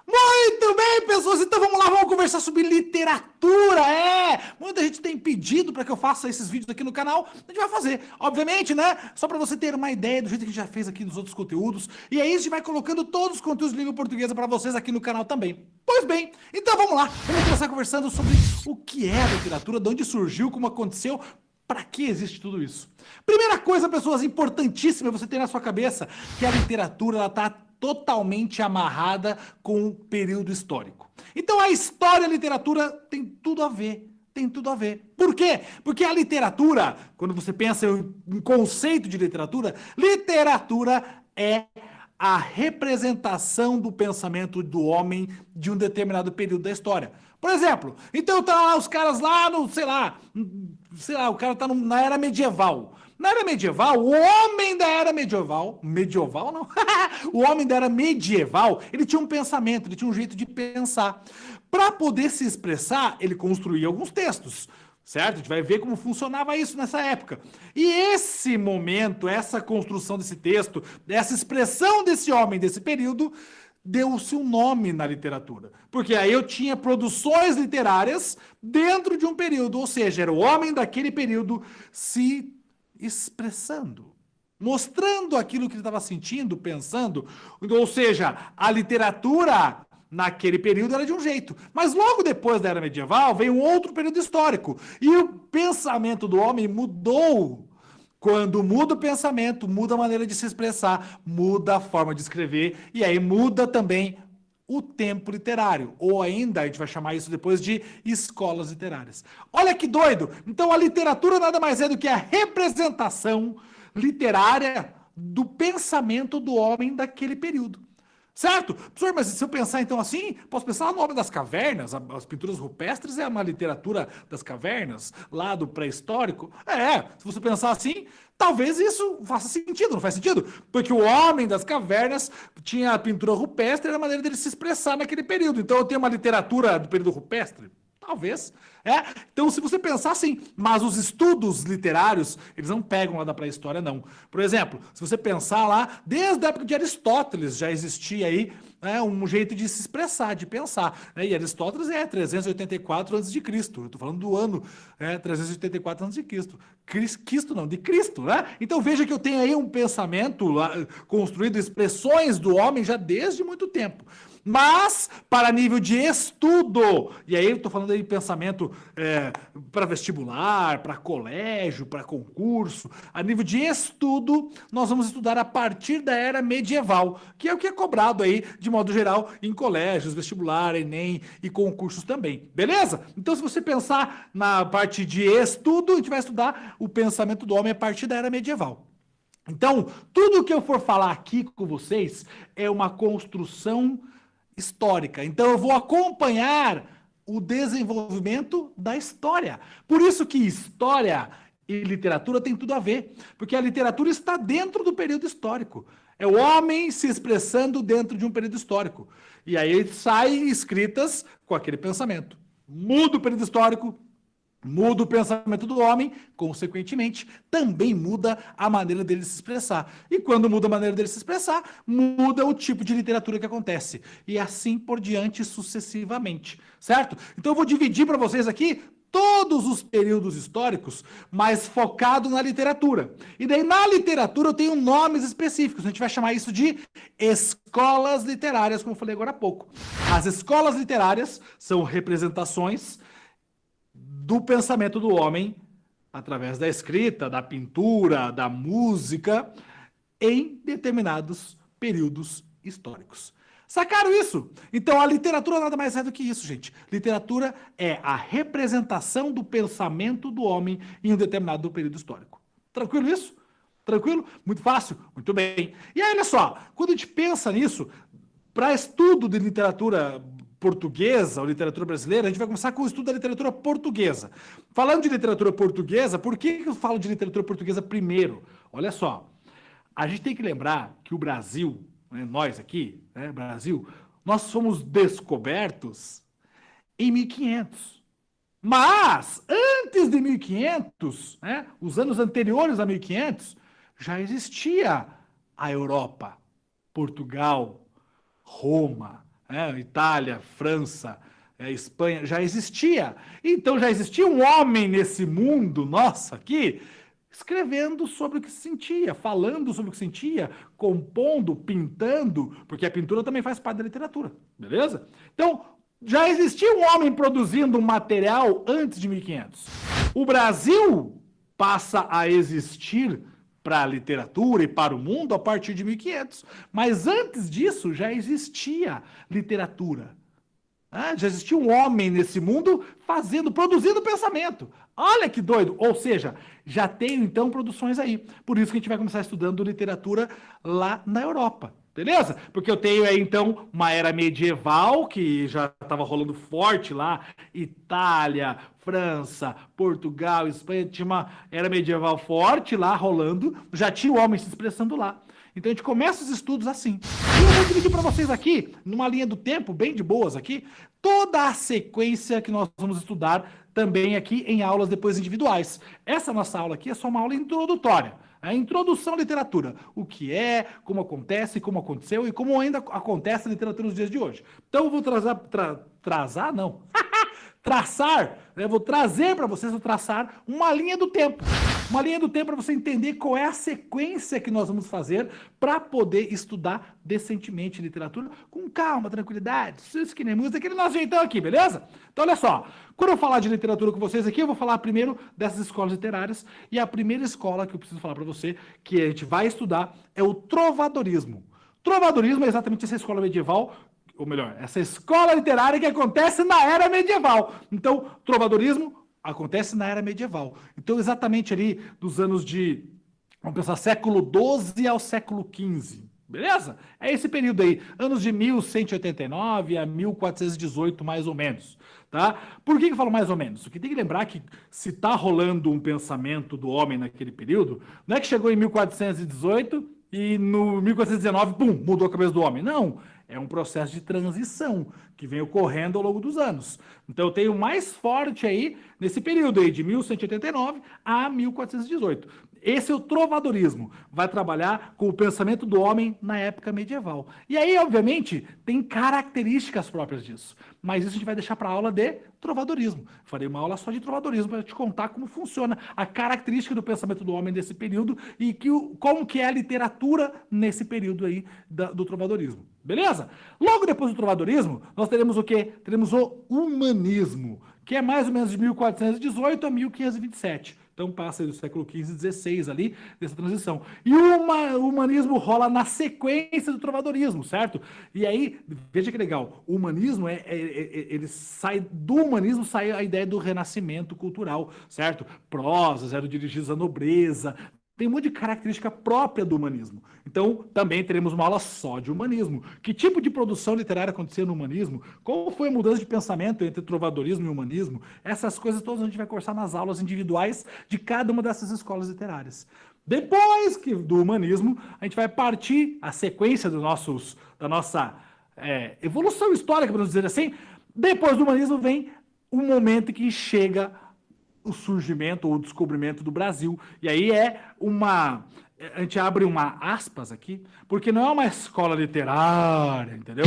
J: Muito bem, pessoas, então vamos lá, vamos conversar sobre literatura, muita gente tem pedido para que eu faça esses vídeos aqui no canal, a gente vai fazer, obviamente, né, só para você ter uma ideia do jeito que a gente já fez aqui nos outros conteúdos, e aí a gente vai colocando todos os conteúdos de língua portuguesa para vocês aqui no canal também. Pois bem, então vamos lá, vamos começar conversando sobre o que é a literatura, de onde surgiu, como aconteceu, para que existe tudo isso. Primeira coisa, pessoas, importantíssima você ter na sua cabeça, que a literatura, ela está totalmente amarrada com o período histórico. Então a história e a literatura tem tudo a ver. Tem tudo a ver. Por quê? Porque a literatura, quando você pensa em conceito de literatura, literatura é a representação do pensamento do homem de um determinado período da história. Por exemplo, então tá lá os caras lá no, sei lá, o cara tá na era medieval. Na era medieval, o homem da era medieval não? O homem da era medieval, ele tinha um pensamento, ele tinha um jeito de pensar. Para poder se expressar, ele construía alguns textos, certo? A gente vai ver como funcionava isso nessa época. E esse momento, essa construção desse texto, essa expressão desse homem desse período, deu-se um nome na literatura. Porque aí eu tinha produções literárias dentro de um período, ou seja, era o homem daquele período se expressando, mostrando aquilo que ele estava sentindo, pensando, ou seja, a literatura naquele período era de um jeito, mas logo depois da era medieval veio um outro período histórico, e o pensamento do homem mudou. Quando muda o pensamento, muda a maneira de se expressar, muda a forma de escrever, e aí muda também o tempo literário, ou ainda, a gente vai chamar isso depois de escolas literárias. Olha que doido! Então a literatura nada mais é do que a representação literária do pensamento do homem daquele período. Certo? Professor, mas se eu pensar então assim, posso pensar no Homem das Cavernas, as pinturas rupestres é uma literatura das cavernas, lá do pré-histórico. Se você pensar assim, talvez isso faça sentido, não faz sentido? Porque o Homem das Cavernas tinha a pintura rupestre, era a maneira dele se expressar naquele período. Então eu tenho uma literatura do período rupestre? Talvez. Então, se você pensar assim, mas os estudos literários, eles não pegam lá da pré-história, não. Por exemplo, se você pensar lá, desde a época de Aristóteles já existia aí um jeito de se expressar, de pensar. E Aristóteles é 384 a.C. Eu estou falando do ano 384 a.C. De Cristo, né? Então veja que eu tenho aí um pensamento lá, construído, expressões do homem já desde muito tempo. Mas, para nível de estudo, e aí eu estou falando aí de pensamento para vestibular, para colégio, para concurso, a nível de estudo, nós vamos estudar a partir da era medieval, que é o que é cobrado aí, de modo geral, em colégios, vestibular, Enem e concursos também, beleza? Então, se você pensar na parte de estudo, a gente vai estudar o pensamento do homem a partir da era medieval. Então, tudo que eu for falar aqui com vocês é uma construção histórica. Então, eu vou acompanhar o desenvolvimento da história. Por isso que história e literatura tem tudo a ver, porque a literatura está dentro do período histórico. É o homem se expressando dentro de um período histórico. E aí saem escritas com aquele pensamento. Muda o período histórico, muda o pensamento do homem, consequentemente, também muda a maneira dele se expressar. E quando muda a maneira dele se expressar, muda o tipo de literatura que acontece. E assim por diante, sucessivamente, certo? Então eu vou dividir para vocês aqui todos os períodos históricos, mas focado na literatura. E daí, na literatura, eu tenho nomes específicos. A gente vai chamar isso de escolas literárias, como eu falei agora há pouco. As escolas literárias são representações do pensamento do homem através da escrita, da pintura, da música, em determinados períodos históricos. Sacaram isso? Então, a literatura nada mais é do que isso, gente. Literatura é a representação do pensamento do homem em um determinado período histórico. Tranquilo isso? Tranquilo? Muito fácil? Muito bem. E aí, olha só, quando a gente pensa nisso, para estudo de literatura portuguesa ou literatura brasileira, a gente vai começar com o estudo da literatura portuguesa. Falando de literatura portuguesa, por que eu falo de literatura portuguesa primeiro? Olha só, a gente tem que lembrar que o Brasil, nós aqui, Brasil, nós fomos descobertos em 1500. Mas, antes de 1500, os anos anteriores a 1500, já existia a Europa, Portugal, Roma, Itália, França, Espanha, já existia. Então, já existia um homem nesse mundo nosso aqui, escrevendo sobre o que se sentia, falando sobre o que se sentia, compondo, pintando, porque a pintura também faz parte da literatura, beleza? Então, já existia um homem produzindo um material antes de 1500. O Brasil passa a existir para a literatura e para o mundo a partir de 1500. Mas antes disso já existia literatura. Já existia um homem nesse mundo produzindo pensamento. Olha que doido! Ou seja, já tem então produções aí. Por isso que a gente vai começar estudando literatura lá na Europa. Beleza? Porque eu tenho aí, então, uma era medieval, que já estava rolando forte lá, Itália, França, Portugal, Espanha, tinha uma era medieval forte lá rolando, já tinha o homem se expressando lá. Então a gente começa os estudos assim. E eu vou dividir para vocês aqui, numa linha do tempo, bem de boas aqui, toda a sequência que nós vamos estudar também aqui em aulas depois individuais. Essa nossa aula aqui é só uma aula introdutória. A introdução à literatura, o que é, como acontece, como aconteceu e como ainda acontece a literatura nos dias de hoje. Então eu vou vou trazer para vocês, vou traçar uma linha do tempo. Uma linha do tempo para você entender qual é a sequência que nós vamos fazer para poder estudar decentemente literatura com calma, tranquilidade, isso que nem música, aquele nosso jeitão aqui, beleza? Então olha só, quando eu falar de literatura com vocês aqui, eu vou falar primeiro dessas escolas literárias, e a primeira escola que eu preciso falar para você, que a gente vai estudar, é o trovadorismo. Trovadorismo é exatamente essa escola medieval, ou melhor, essa escola literária que acontece na era medieval. Então, trovadorismo acontece na era medieval. Então, exatamente ali dos anos de, vamos pensar, século XII ao século XV. Beleza? É esse período aí, anos de 1189 a 1418, mais ou menos. Tá? Por que eu falo mais ou menos? Porque tem que lembrar que se está rolando um pensamento do homem naquele período, não é que chegou em 1418 e no 1419, pum, mudou a cabeça do homem. Não, é um processo de transição que vem ocorrendo ao longo dos anos. Então eu tenho mais forte aí nesse período aí de 1189 a 1418. Esse é o trovadorismo. Vai trabalhar com o pensamento do homem na época medieval. E aí, obviamente, tem características próprias disso. Mas isso a gente vai deixar para a aula de trovadorismo. Farei uma aula só de trovadorismo para te contar como funciona a característica do pensamento do homem nesse período e como que é a literatura nesse período aí do trovadorismo. Beleza? Logo depois do trovadorismo, nós teremos o quê? Teremos o humanismo, que é mais ou menos de 1418 a 1527. Então passa aí do século XV e XVI ali, dessa transição. E o humanismo rola na sequência do trovadorismo, certo? E aí, veja que legal, o humanismo, ele sai do humanismo, sai a ideia do renascimento cultural, certo? Prosas eram dirigidas à nobreza, tem um monte de característica própria do humanismo. Então, também teremos uma aula só de humanismo. Que tipo de produção literária acontecia no humanismo? Como foi a mudança de pensamento entre trovadorismo e humanismo? Essas coisas todas a gente vai conversar nas aulas individuais de cada uma dessas escolas literárias. Depois do humanismo, a gente vai partir a sequência da nossa evolução histórica, para dizer assim. Depois do humanismo vem o momento em que chega o surgimento ou o descobrimento do Brasil. E aí a gente abre uma aspas aqui, porque não é uma escola literária, entendeu?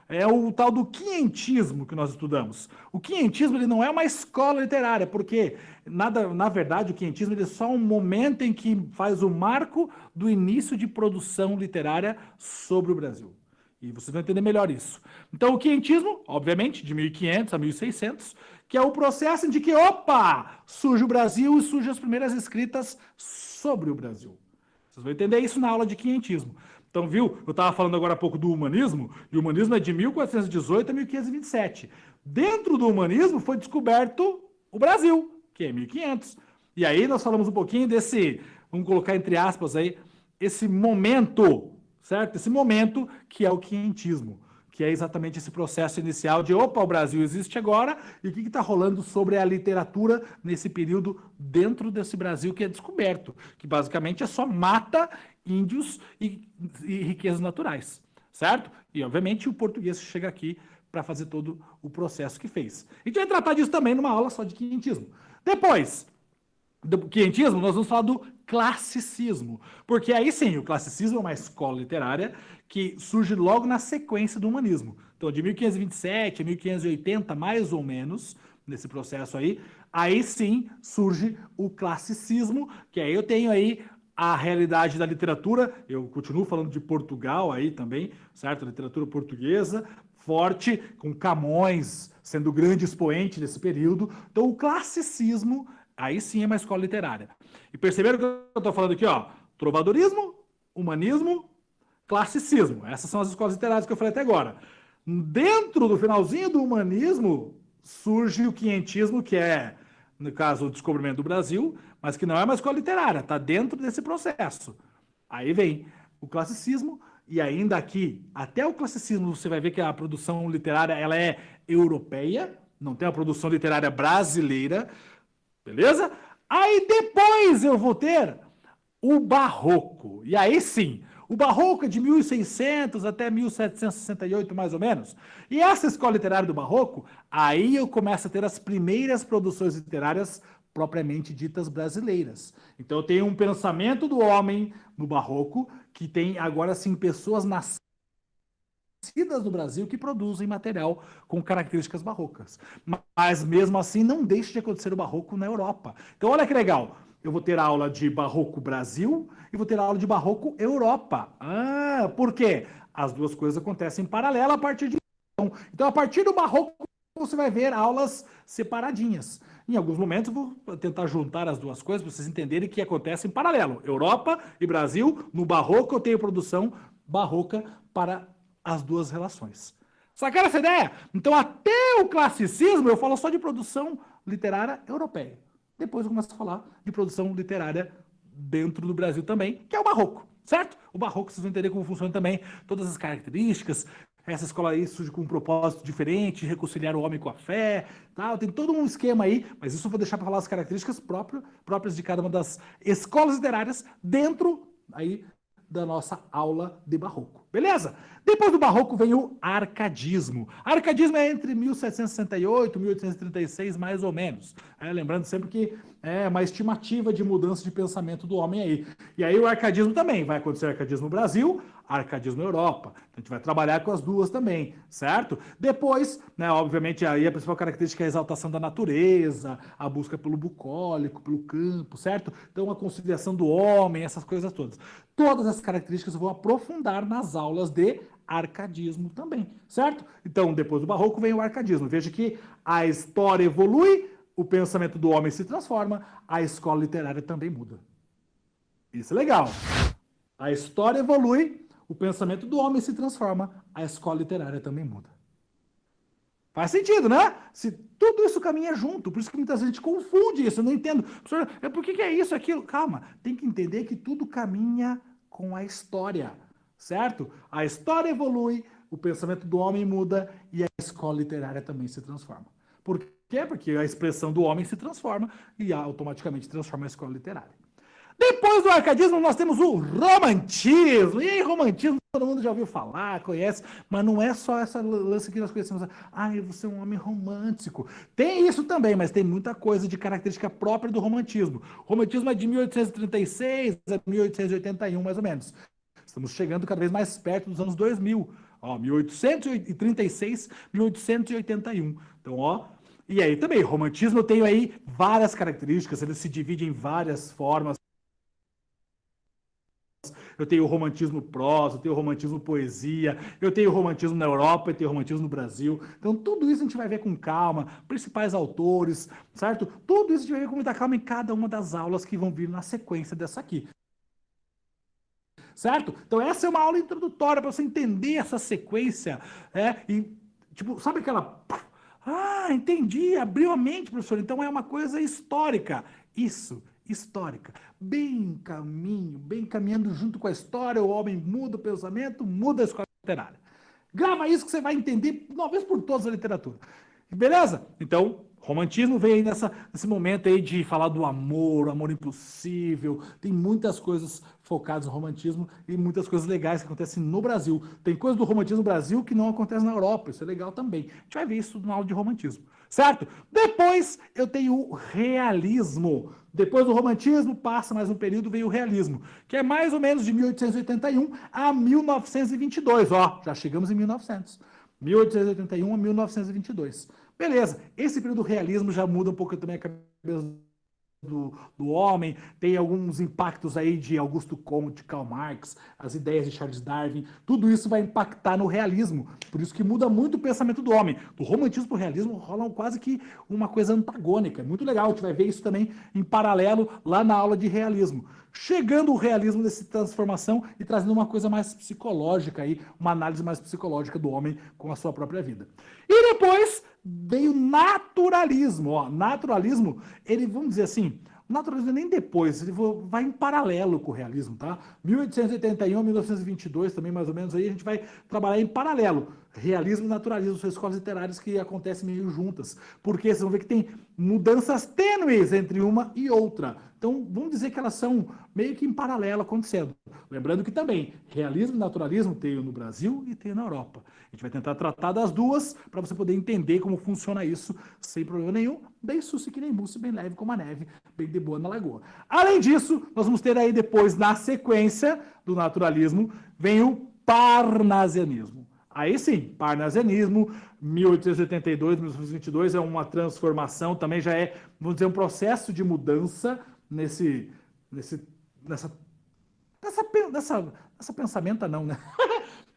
J: É o tal do quinhentismo que nós estudamos. O quinhentismo ele não é uma escola literária, porque, na verdade, o quinhentismo ele é só um momento em que faz o marco do início de produção literária sobre o Brasil. E vocês vão entender melhor isso. Então, o quinhentismo, obviamente, de 1500 a 1600, que é o processo de que, surge o Brasil e surgem as primeiras escritas sobre o Brasil. Vocês vão entender isso na aula de quinhentismo. Então, viu? Eu estava falando agora há pouco do humanismo, e o humanismo é de 1418 a 1527. Dentro do humanismo foi descoberto o Brasil, que é 1500. E aí nós falamos um pouquinho desse, vamos colocar entre aspas aí, esse momento, certo? Esse momento que é o quinhentismo, que é exatamente esse processo inicial de, o Brasil existe agora, e o que está rolando sobre a literatura nesse período dentro desse Brasil que é descoberto, que basicamente é só mata, índios e riquezas naturais, certo? E, obviamente, o português chega aqui para fazer todo o processo que fez. A gente vai tratar disso também numa aula só de quinhentismo. Depois do quinhentismo, nós vamos falar do classicismo, porque aí sim, o classicismo é uma escola literária que surge logo na sequência do humanismo. Então, de 1527 a 1580, mais ou menos, nesse processo aí sim surge o classicismo, que aí eu tenho aí a realidade da literatura, eu continuo falando de Portugal aí também, certo? A literatura portuguesa, forte, com Camões sendo o grande expoente desse período. Então, o classicismo, aí sim é uma escola literária. E perceberam que eu estou falando aqui, trovadorismo, humanismo, classicismo. Essas são as escolas literárias que eu falei até agora. Dentro do finalzinho do humanismo, surge o quinhentismo, que é, no caso, o descobrimento do Brasil, mas que não é uma escola literária, está dentro desse processo. Aí vem o classicismo, e ainda aqui, até o classicismo, você vai ver que a produção literária ela é europeia, não tem a produção literária brasileira, beleza? Aí depois eu vou ter o barroco, e aí sim, o barroco é de 1600 até 1768, mais ou menos. E essa escola literária do barroco, aí eu começo a ter as primeiras produções literárias propriamente ditas brasileiras. Então eu tenho um pensamento do homem no barroco, que tem agora sim pessoas nascidas no Brasil que produzem material com características barrocas. Mas mesmo assim não deixa de acontecer o barroco na Europa. Então olha que legal. Eu vou ter aula de Barroco Brasil e vou ter aula de Barroco Europa. Por quê? As duas coisas acontecem em paralelo a partir de... Então, a partir do Barroco, você vai ver aulas separadinhas. Em alguns momentos, eu vou tentar juntar as duas coisas para vocês entenderem que acontece em paralelo. Europa e Brasil, no Barroco eu tenho produção barroca para as duas relações. Sacaram essa ideia? Então, até o classicismo, eu falo só de produção literária europeia. Depois eu começo a falar de produção literária dentro do Brasil também, que é o barroco, certo? O barroco, vocês vão entender como funciona também, todas as características. Essa escola aí surge com um propósito diferente, reconciliar o homem com a fé, tal. Tem todo um esquema aí, mas isso eu vou deixar para falar as características próprias de cada uma das escolas literárias dentro aí da nossa aula de barroco. Beleza? Depois do barroco vem o arcadismo. Arcadismo é entre 1768 e 1836, mais ou menos. Lembrando sempre que é uma estimativa de mudança de pensamento do homem aí. E aí o arcadismo também. Vai acontecer arcadismo no Brasil, arcadismo na Europa. Então a gente vai trabalhar com as duas também, certo? Depois, né, obviamente, aí a principal característica é a exaltação da natureza, a busca pelo bucólico, pelo campo, certo? Então a conciliação do homem, essas coisas todas. Todas essas características eu vou aprofundar nas aulas de arcadismo também, certo? Então, depois do barroco vem o arcadismo. Veja que a história evolui, o pensamento do homem se transforma, a escola literária também muda. Isso é legal. A história evolui, o pensamento do homem se transforma, a escola literária também muda. Faz sentido, né? Se tudo isso caminha junto, por isso que muitas vezes a gente confunde isso, eu não entendo. Professor, por que é isso, aquilo? Calma, tem que entender que tudo caminha com a história, certo? A história evolui, o pensamento do homem muda e a escola literária também se transforma. Por quê? Porque a expressão do homem se transforma e automaticamente transforma a escola literária. Depois do arcadismo, nós temos o romantismo. E aí, romantismo, todo mundo já ouviu falar, conhece, mas não é só essa lance que nós conhecemos. Você é um homem romântico. Tem isso também, mas tem muita coisa de característica própria do romantismo. O romantismo é de 1836 a 1881, mais ou menos. Estamos chegando cada vez mais perto dos anos 2000. 1836, 1881. Então, e aí também, romantismo eu tenho aí várias características, ele se divide em várias formas. Eu tenho o romantismo prosa, eu tenho o romantismo poesia, eu tenho o romantismo na Europa, eu tenho o romantismo no Brasil. Então, tudo isso a gente vai ver com calma, principais autores, certo? Tudo isso a gente vai ver com muita calma em cada uma das aulas que vão vir na sequência dessa aqui. Certo? Então, essa é uma aula introdutória para você entender essa sequência. E, tipo, sabe aquela... entendi, abriu a mente, professor. Então, é uma coisa histórica. Isso, histórica. Bem caminhando junto com a história, o homem muda o pensamento, muda a escola literária. Grava isso que você vai entender uma vez por todas a literatura. Beleza? Então, romantismo vem aí nesse momento aí de falar do amor impossível. Tem muitas coisas focadas no romantismo e muitas coisas legais que acontecem no Brasil. Tem coisas do romantismo no Brasil que não acontecem na Europa. Isso é legal também. A gente vai ver isso na aula de romantismo. Certo? Depois eu tenho o realismo. Depois do romantismo, passa mais um período, vem o realismo, que é mais ou menos de 1881 a 1922. Já chegamos em 1900. 1881 a 1922. Beleza, esse período do realismo já muda um pouco também a cabeça do homem, tem alguns impactos aí de Augusto Comte, Karl Marx, as ideias de Charles Darwin, tudo isso vai impactar no realismo, por isso que muda muito o pensamento do homem. Do romantismo para o realismo rola quase que uma coisa antagônica, é muito legal, a gente vai ver isso também em paralelo lá na aula de realismo. Chegando o realismo dessa transformação e trazendo uma coisa mais psicológica aí, uma análise mais psicológica do homem com a sua própria vida. E depois veio o naturalismo. Naturalismo, ele, vamos dizer assim, o naturalismo nem depois, ele vai em paralelo com o realismo, tá? 1881 a 1922 também, mais ou menos, aí a gente vai trabalhar em paralelo. Realismo e naturalismo são escolas literárias que acontecem meio juntas, porque vocês vão ver que tem mudanças tênues entre uma e outra. Então, vamos dizer que elas são meio que em paralelo acontecendo. Lembrando que também, realismo e naturalismo tem no Brasil e tem na Europa. A gente vai tentar tratar das duas para você poder entender como funciona isso sem problema nenhum. Bem susse que nem mousse, bem leve como a neve, bem de boa na lagoa. Além disso, nós vamos ter aí depois, na sequência do naturalismo, vem o parnasianismo. Aí sim, parnasianismo, 1882, 1922, é uma transformação, também já é, vamos dizer, um processo de mudança nessa pensamento não, né?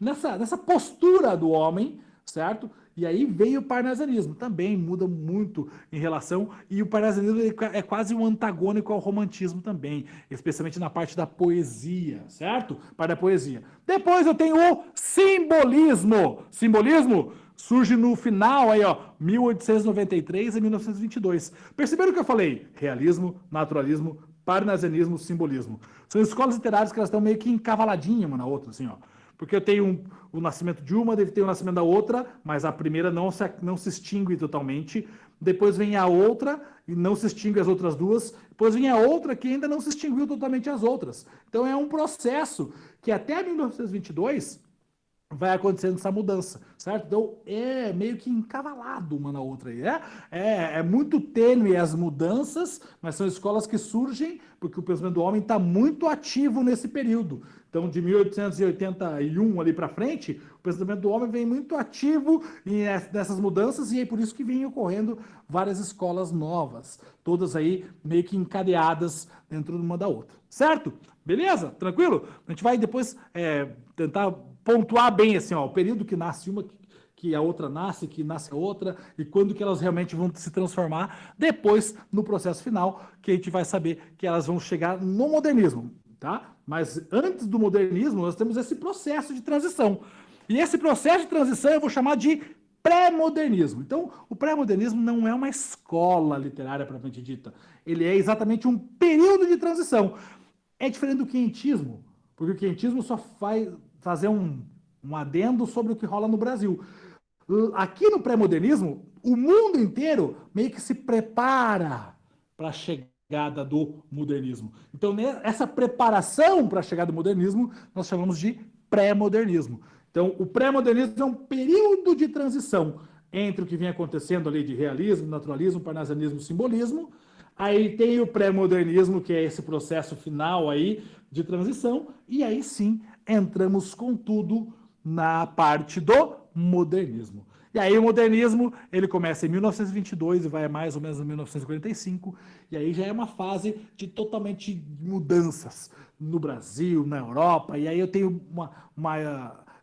J: nessa postura do homem, certo? E aí veio o parnasianismo, também muda muito em relação, e o parnasianismo é quase um antagônico ao romantismo também, especialmente na parte da poesia, certo? Parte da poesia. Depois eu tenho o simbolismo. Simbolismo surge no final aí, 1893 a 1922. Perceberam o que eu falei? Realismo, naturalismo, parnasianismo, simbolismo. São escolas literárias que elas estão meio que encavaladinhas uma na outra, assim, Porque eu tenho o nascimento de uma, deve ter o nascimento da outra, mas a primeira não se extingue totalmente. depois vem a outra, e não se extingue as outras duas, depois vem a outra que ainda não se extinguiu totalmente as outras. Então é um processo que até 1922 vai acontecendo essa mudança, certo? Então é meio que encavalado uma na outra aí, é muito tênue as mudanças, mas são escolas que surgem porque o pensamento do homem está muito ativo nesse período. Então, de 1881 ali para frente, o pensamento do homem vem muito ativo nessas mudanças e é por isso que vem ocorrendo várias escolas novas, todas aí meio que encadeadas dentro de uma da outra, certo? Beleza? Tranquilo? A gente vai depois tentar pontuar bem assim, ó, o período que nasce uma, que a outra nasce, que nasce a outra, e quando que elas realmente vão se transformar, depois, no processo final, que a gente vai saber que elas vão chegar no modernismo, tá? Mas antes do modernismo, nós temos esse processo de transição. E esse processo de transição eu vou chamar de pré-modernismo. Então, o pré-modernismo não é uma escola literária propriamente dita. Ele é exatamente um período de transição. É diferente do quentismo, porque o quentismo só vai fazer um adendo sobre o que rola no Brasil. Aqui no pré-modernismo, o mundo inteiro meio que se prepara para a chegada do modernismo. Então, essa preparação para a chegada do modernismo, nós chamamos de pré-modernismo. Então, o pré-modernismo é um período de transição entre o que vem acontecendo ali de realismo, naturalismo, parnasianismo, simbolismo. Aí tem o pré-modernismo, que é esse processo final aí de transição, e aí sim entramos com tudo na parte do modernismo. E aí o modernismo, ele começa em 1922 e vai mais ou menos em 1945, e aí já é uma fase de totalmente mudanças no Brasil, na Europa, e aí eu tenho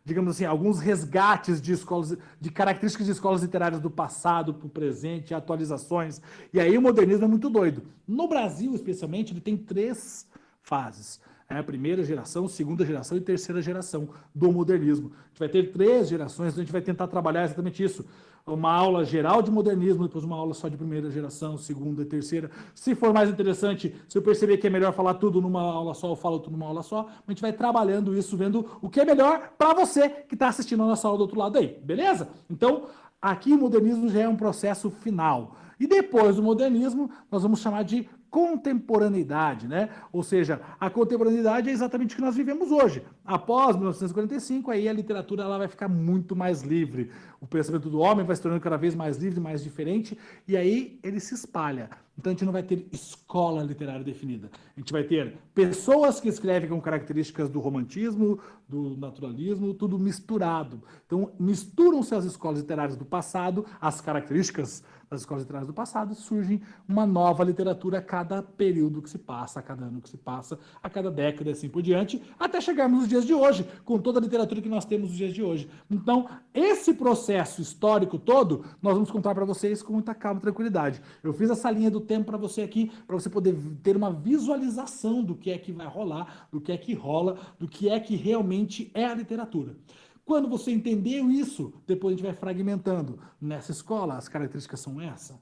J: digamos assim, alguns resgates de escolas, de características de escolas literárias do passado para o presente, atualizações, e aí o modernismo é muito doido. No Brasil, especialmente, ele tem 3 fases. É a primeira geração, segunda geração e terceira geração do modernismo. A gente vai ter 3 gerações, então a gente vai tentar trabalhar exatamente isso. Uma aula geral de modernismo, depois uma aula só de primeira geração, segunda e terceira. Se for mais interessante, se eu perceber que é melhor falar tudo numa aula só, eu falo tudo numa aula só. A gente vai trabalhando isso, vendo o que é melhor para você que está assistindo a nossa aula do outro lado aí, beleza? Então, aqui o modernismo já é um processo final. E depois do modernismo, nós vamos chamar de contemporaneidade, né? Ou seja, a contemporaneidade é exatamente o que nós vivemos hoje. Após 1945, aí a literatura ela vai ficar muito mais livre. O pensamento do homem vai se tornando cada vez mais livre, mais diferente, e aí ele se espalha. Então a gente não vai ter escola literária definida. A gente vai ter pessoas que escrevem com características do romantismo, do naturalismo, tudo misturado. Então misturam-se as escolas literárias do passado, as características das escolas literárias do passado, e surge uma nova literatura a cada período que se passa, a cada ano que se passa, a cada década e assim por diante, até chegarmos nos dias de hoje, com toda a literatura que nós temos nos dias de hoje. Então, esse processo histórico todo, nós vamos contar para vocês com muita calma e tranquilidade. Eu fiz essa linha do tempo para você aqui, para você poder ter uma visualização do que é que vai rolar, do que é que rola, do que é que realmente é a literatura. Quando você entendeu isso, depois a gente vai fragmentando. Nessa escola, as características são essa,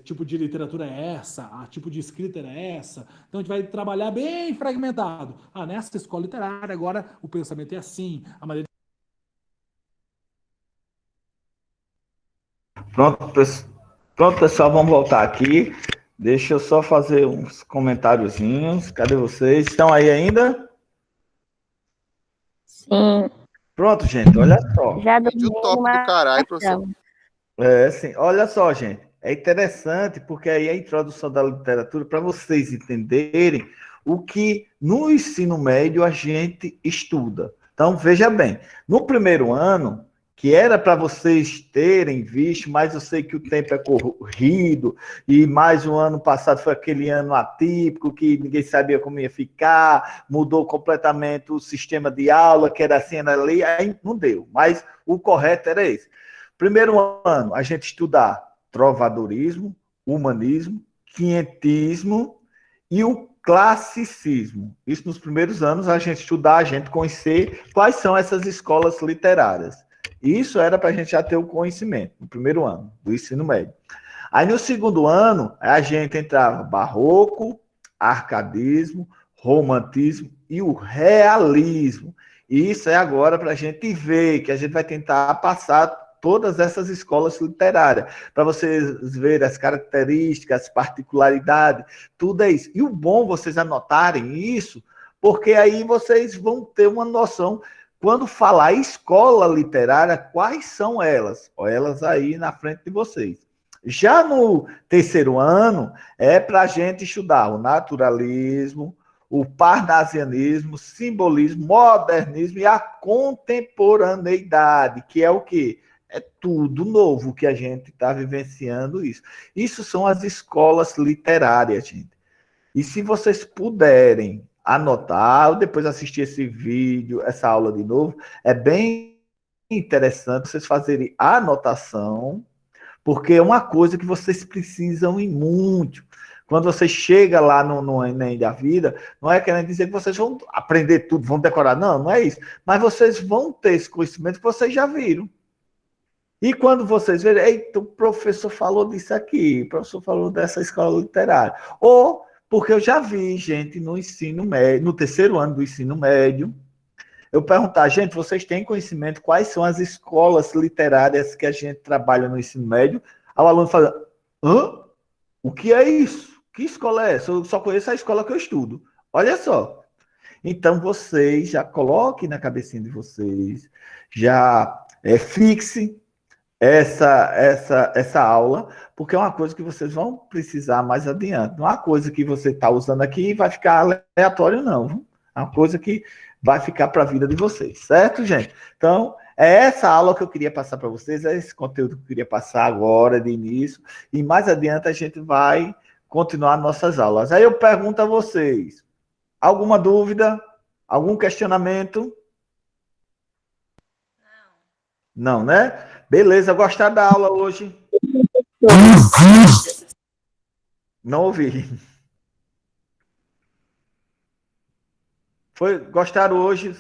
J: tipo de literatura é essa, a tipo de escrita era essa. Então a gente vai trabalhar bem fragmentado. Nessa escola literária, agora o pensamento é assim, a maneira...
A: Pronto, pessoal, vamos voltar aqui. Deixa eu só fazer uns comentáriozinhos. Cadê vocês? Estão aí ainda?
B: Sim.
A: Pronto, gente, olha só.
B: Já
C: Vídeo top do caralho, professor.
A: Sim, olha só, gente. É interessante porque aí a introdução da literatura, para vocês entenderem o que no ensino médio a gente estuda. Então, veja bem, no primeiro ano, que era para vocês terem visto, mas eu sei que o tempo é corrido, e mais o ano passado foi aquele ano atípico, que ninguém sabia como ia ficar, mudou completamente o sistema de aula, que era assim, era ali, aí não deu. Mas o correto era esse. Primeiro ano, a gente estudar trovadorismo, humanismo, quinhentismo e o classicismo. Isso nos primeiros anos, a gente estudar, a gente conhecer quais são essas escolas literárias. Isso era para a gente já ter o conhecimento, no primeiro ano do ensino médio. Aí no segundo ano, a gente entrava barroco, arcadismo, romantismo e o realismo. E isso é agora para a gente ver, que a gente vai tentar passar todas essas escolas literárias, para vocês verem as características, as particularidades, tudo é isso. E o bom vocês anotarem isso, porque aí vocês vão ter uma noção, quando falar escola literária, quais são elas? Ó, elas aí na frente de vocês. Já no terceiro ano, é para a gente estudar o naturalismo, o parnasianismo, simbolismo, modernismo e a contemporaneidade, que é o quê? É tudo novo que a gente está vivenciando isso. Isso são as escolas literárias, gente. E se vocês puderem anotar, ou depois assistir esse vídeo, essa aula de novo, é bem interessante vocês fazerem a anotação, porque é uma coisa que vocês precisam ir muito. Quando você chega lá no Enem da vida, não é querendo dizer que vocês vão aprender tudo, vão decorar, não, não é isso. Mas vocês vão ter esse conhecimento que vocês já viram. E quando vocês verem, eita, o professor falou disso aqui, o professor falou dessa escola literária. Ou porque eu já vi gente no ensino médio, no terceiro ano do ensino médio, eu perguntar, gente, vocês têm conhecimento quais são as escolas literárias que a gente trabalha no ensino médio? Aí o aluno fala, hã? O que é isso? Que escola é essa? Eu só conheço a escola que eu estudo. Olha só. Então, vocês já coloquem na cabecinha de vocês, já fixe essa aula, porque é uma coisa que vocês vão precisar mais adiante. Não é uma coisa que você está usando aqui e vai ficar aleatório, não. É uma coisa que vai ficar para a vida de vocês, certo, gente? Então, é essa aula que eu queria passar para vocês, é esse conteúdo que eu queria passar agora, de início, e mais adiante a gente vai continuar nossas aulas. Aí eu pergunto a vocês, alguma dúvida? Algum questionamento? Não, né? Beleza, gostaram da aula hoje? Não ouvi. Gostaram hoje?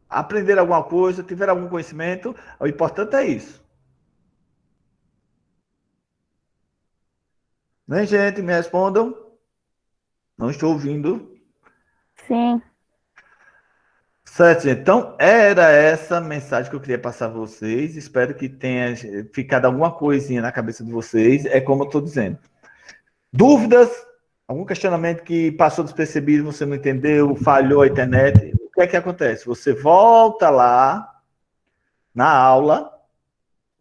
A: Aprenderam alguma coisa? Tiveram algum conhecimento? O importante é isso. Né, gente? Me respondam. Não estou ouvindo.
B: Sim.
A: Certo, gente. Então, era essa mensagem que eu queria passar a vocês. Espero que tenha ficado alguma coisinha na cabeça de vocês. É como eu estou dizendo. Dúvidas? Algum questionamento que passou despercebido, você não entendeu, falhou a internet? O que é que acontece? Você volta lá na aula,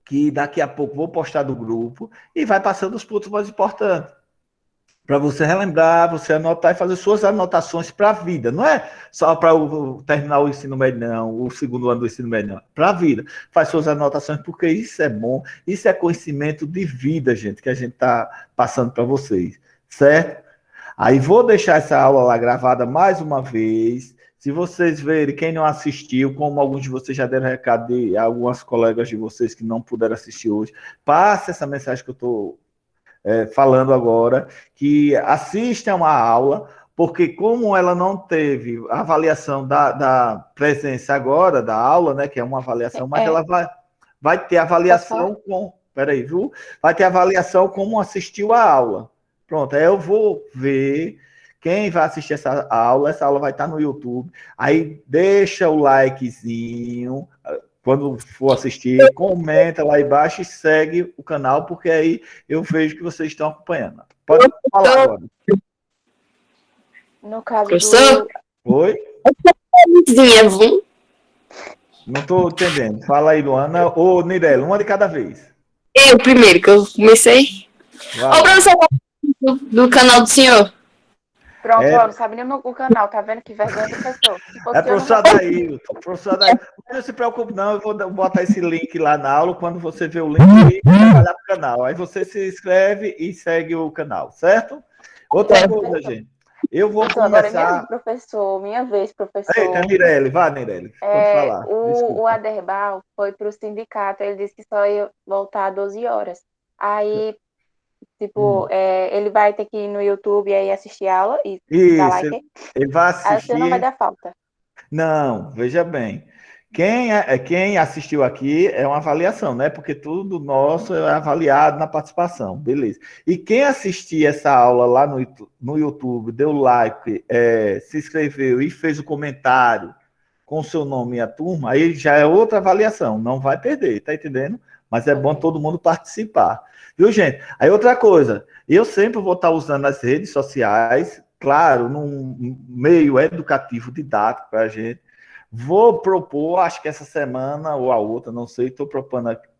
A: que daqui a pouco vou postar do grupo, e vai passando os pontos mais importantes. Para você relembrar, você anotar e fazer suas anotações para a vida. Não é só para terminar o ensino médio, não, o segundo ano do ensino médio, não. Para a vida. Faz suas anotações, porque isso é bom. Isso é conhecimento de vida, gente, que a gente está passando para vocês. Certo? Aí vou deixar essa aula lá gravada mais uma vez. Se vocês verem, quem não assistiu, como alguns de vocês já deram recado de algumas colegas de vocês que não puderam assistir hoje, passe essa mensagem que eu estou falando agora, que assistam a aula, porque como ela não teve a avaliação da presença agora, da aula, né, que é uma avaliação, mas ela vai ter avaliação com... Peraí, viu? Vai ter avaliação como assistiu a aula. Pronto, aí eu vou ver quem vai assistir essa aula vai estar no YouTube. Aí deixa o likezinho, quando for assistir, comenta lá embaixo e segue o canal, porque aí eu vejo que vocês estão acompanhando. Pode falar agora.
B: No caso
I: Professor?
A: Oi? Não estou entendendo. Fala aí, Luana. Ou Nirela, uma de cada vez.
I: Eu primeiro, que eu comecei.
A: Vai.
I: Ô, professor, do canal do senhor.
B: Pronto, ó, não sabe nem o canal, tá vendo que vergonha, professor?
A: É professor Adailton. Professor Adailton. Não se preocupe, não. Eu vou botar esse link lá na aula. Quando você vê o link, vai lá pro canal. Aí você se inscreve e segue o canal, certo? Outra coisa, gente. Eu vou
B: professor, agora é
A: começar.
B: minha vez, professor.
A: Eita, Nireli, vá, Nireli. Pode falar.
B: O Aderbal foi para o sindicato, ele disse que só ia voltar às 12 horas. Aí, tipo, ele vai ter que ir no YouTube e aí assistir a aula e dar like.
A: Ele vai assistir.
B: Aí você não vai dar falta.
A: Não, veja bem. Quem assistiu aqui é uma avaliação, né? Porque tudo nosso é avaliado na participação, beleza. E quem assistir essa aula lá no YouTube, deu like, se inscreveu e fez o comentário com o seu nome e a turma, aí já é outra avaliação, não vai perder, tá entendendo? mas é bom todo mundo participar. Viu, gente? Aí outra coisa, eu sempre vou estar usando as redes sociais, claro, num meio educativo, didático para a gente. Vou propor, acho que essa semana ou a outra, não sei, estou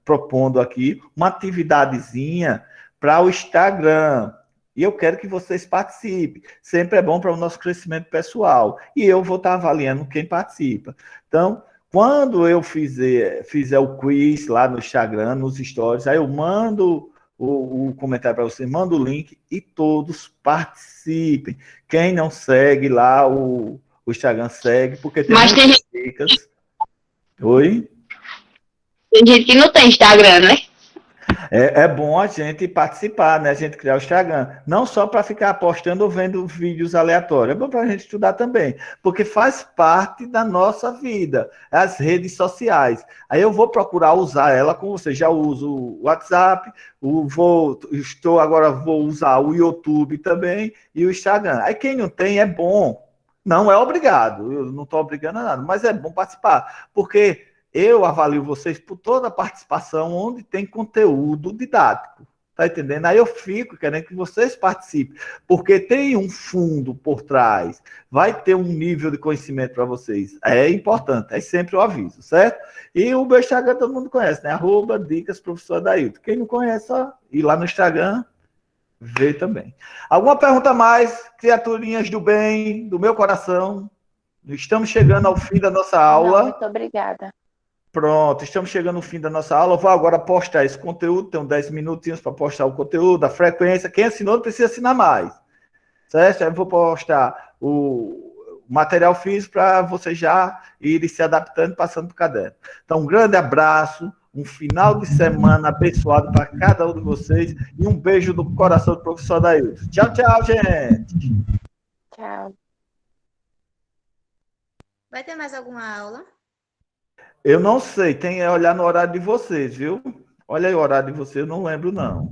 A: propondo aqui uma atividadezinha para o Instagram. E eu quero que vocês participem. Sempre é bom para o nosso crescimento pessoal. E eu vou estar avaliando quem participa. Então, quando eu fizer o quiz lá no Instagram, nos stories, aí eu mando o comentário para você, mando o link e todos participem. Quem não segue lá o Instagram, segue, porque tem muitas dicas. Oi?
I: Tem gente que não tem Instagram, né?
A: É bom a gente participar, né? A gente criar o Instagram. Não só para ficar postando ou vendo vídeos aleatórios. É bom para a gente estudar também. Porque faz parte da nossa vida. As redes sociais. Aí eu vou procurar usar ela com você. Já uso o WhatsApp, vou usar o YouTube também e o Instagram. Aí quem não tem é bom. Não é obrigado. Eu não estou obrigando a nada. Mas é bom participar. Porque eu avalio vocês por toda a participação onde tem conteúdo didático. Tá entendendo? Aí eu fico querendo que vocês participem, porque tem um fundo por trás, vai ter um nível de conhecimento para vocês. É importante, é sempre o aviso, certo? E o meu Instagram todo mundo conhece, né? @dicas professor Adailton. Quem não conhece, só ir lá no Instagram, ver também. Alguma pergunta a mais, criaturinhas do bem, do meu coração? Estamos chegando ao fim da nossa aula.
B: Muito obrigada.
A: Pronto, estamos chegando ao fim da nossa aula. Eu vou agora postar esse conteúdo, tenho 10 minutinhos para postar o conteúdo, a frequência. Quem assinou não precisa assinar mais, certo? Aí eu vou postar o material físico para vocês já irem se adaptando e passando para o caderno. Então, um grande abraço, um final de semana abençoado para cada um de vocês e um beijo do coração do professor Adailton. Tchau, tchau, gente!
B: Tchau.
D: Vai ter mais alguma aula?
A: Eu não sei, tem que olhar no horário de vocês, viu? Olha aí o horário de vocês, eu não lembro, não.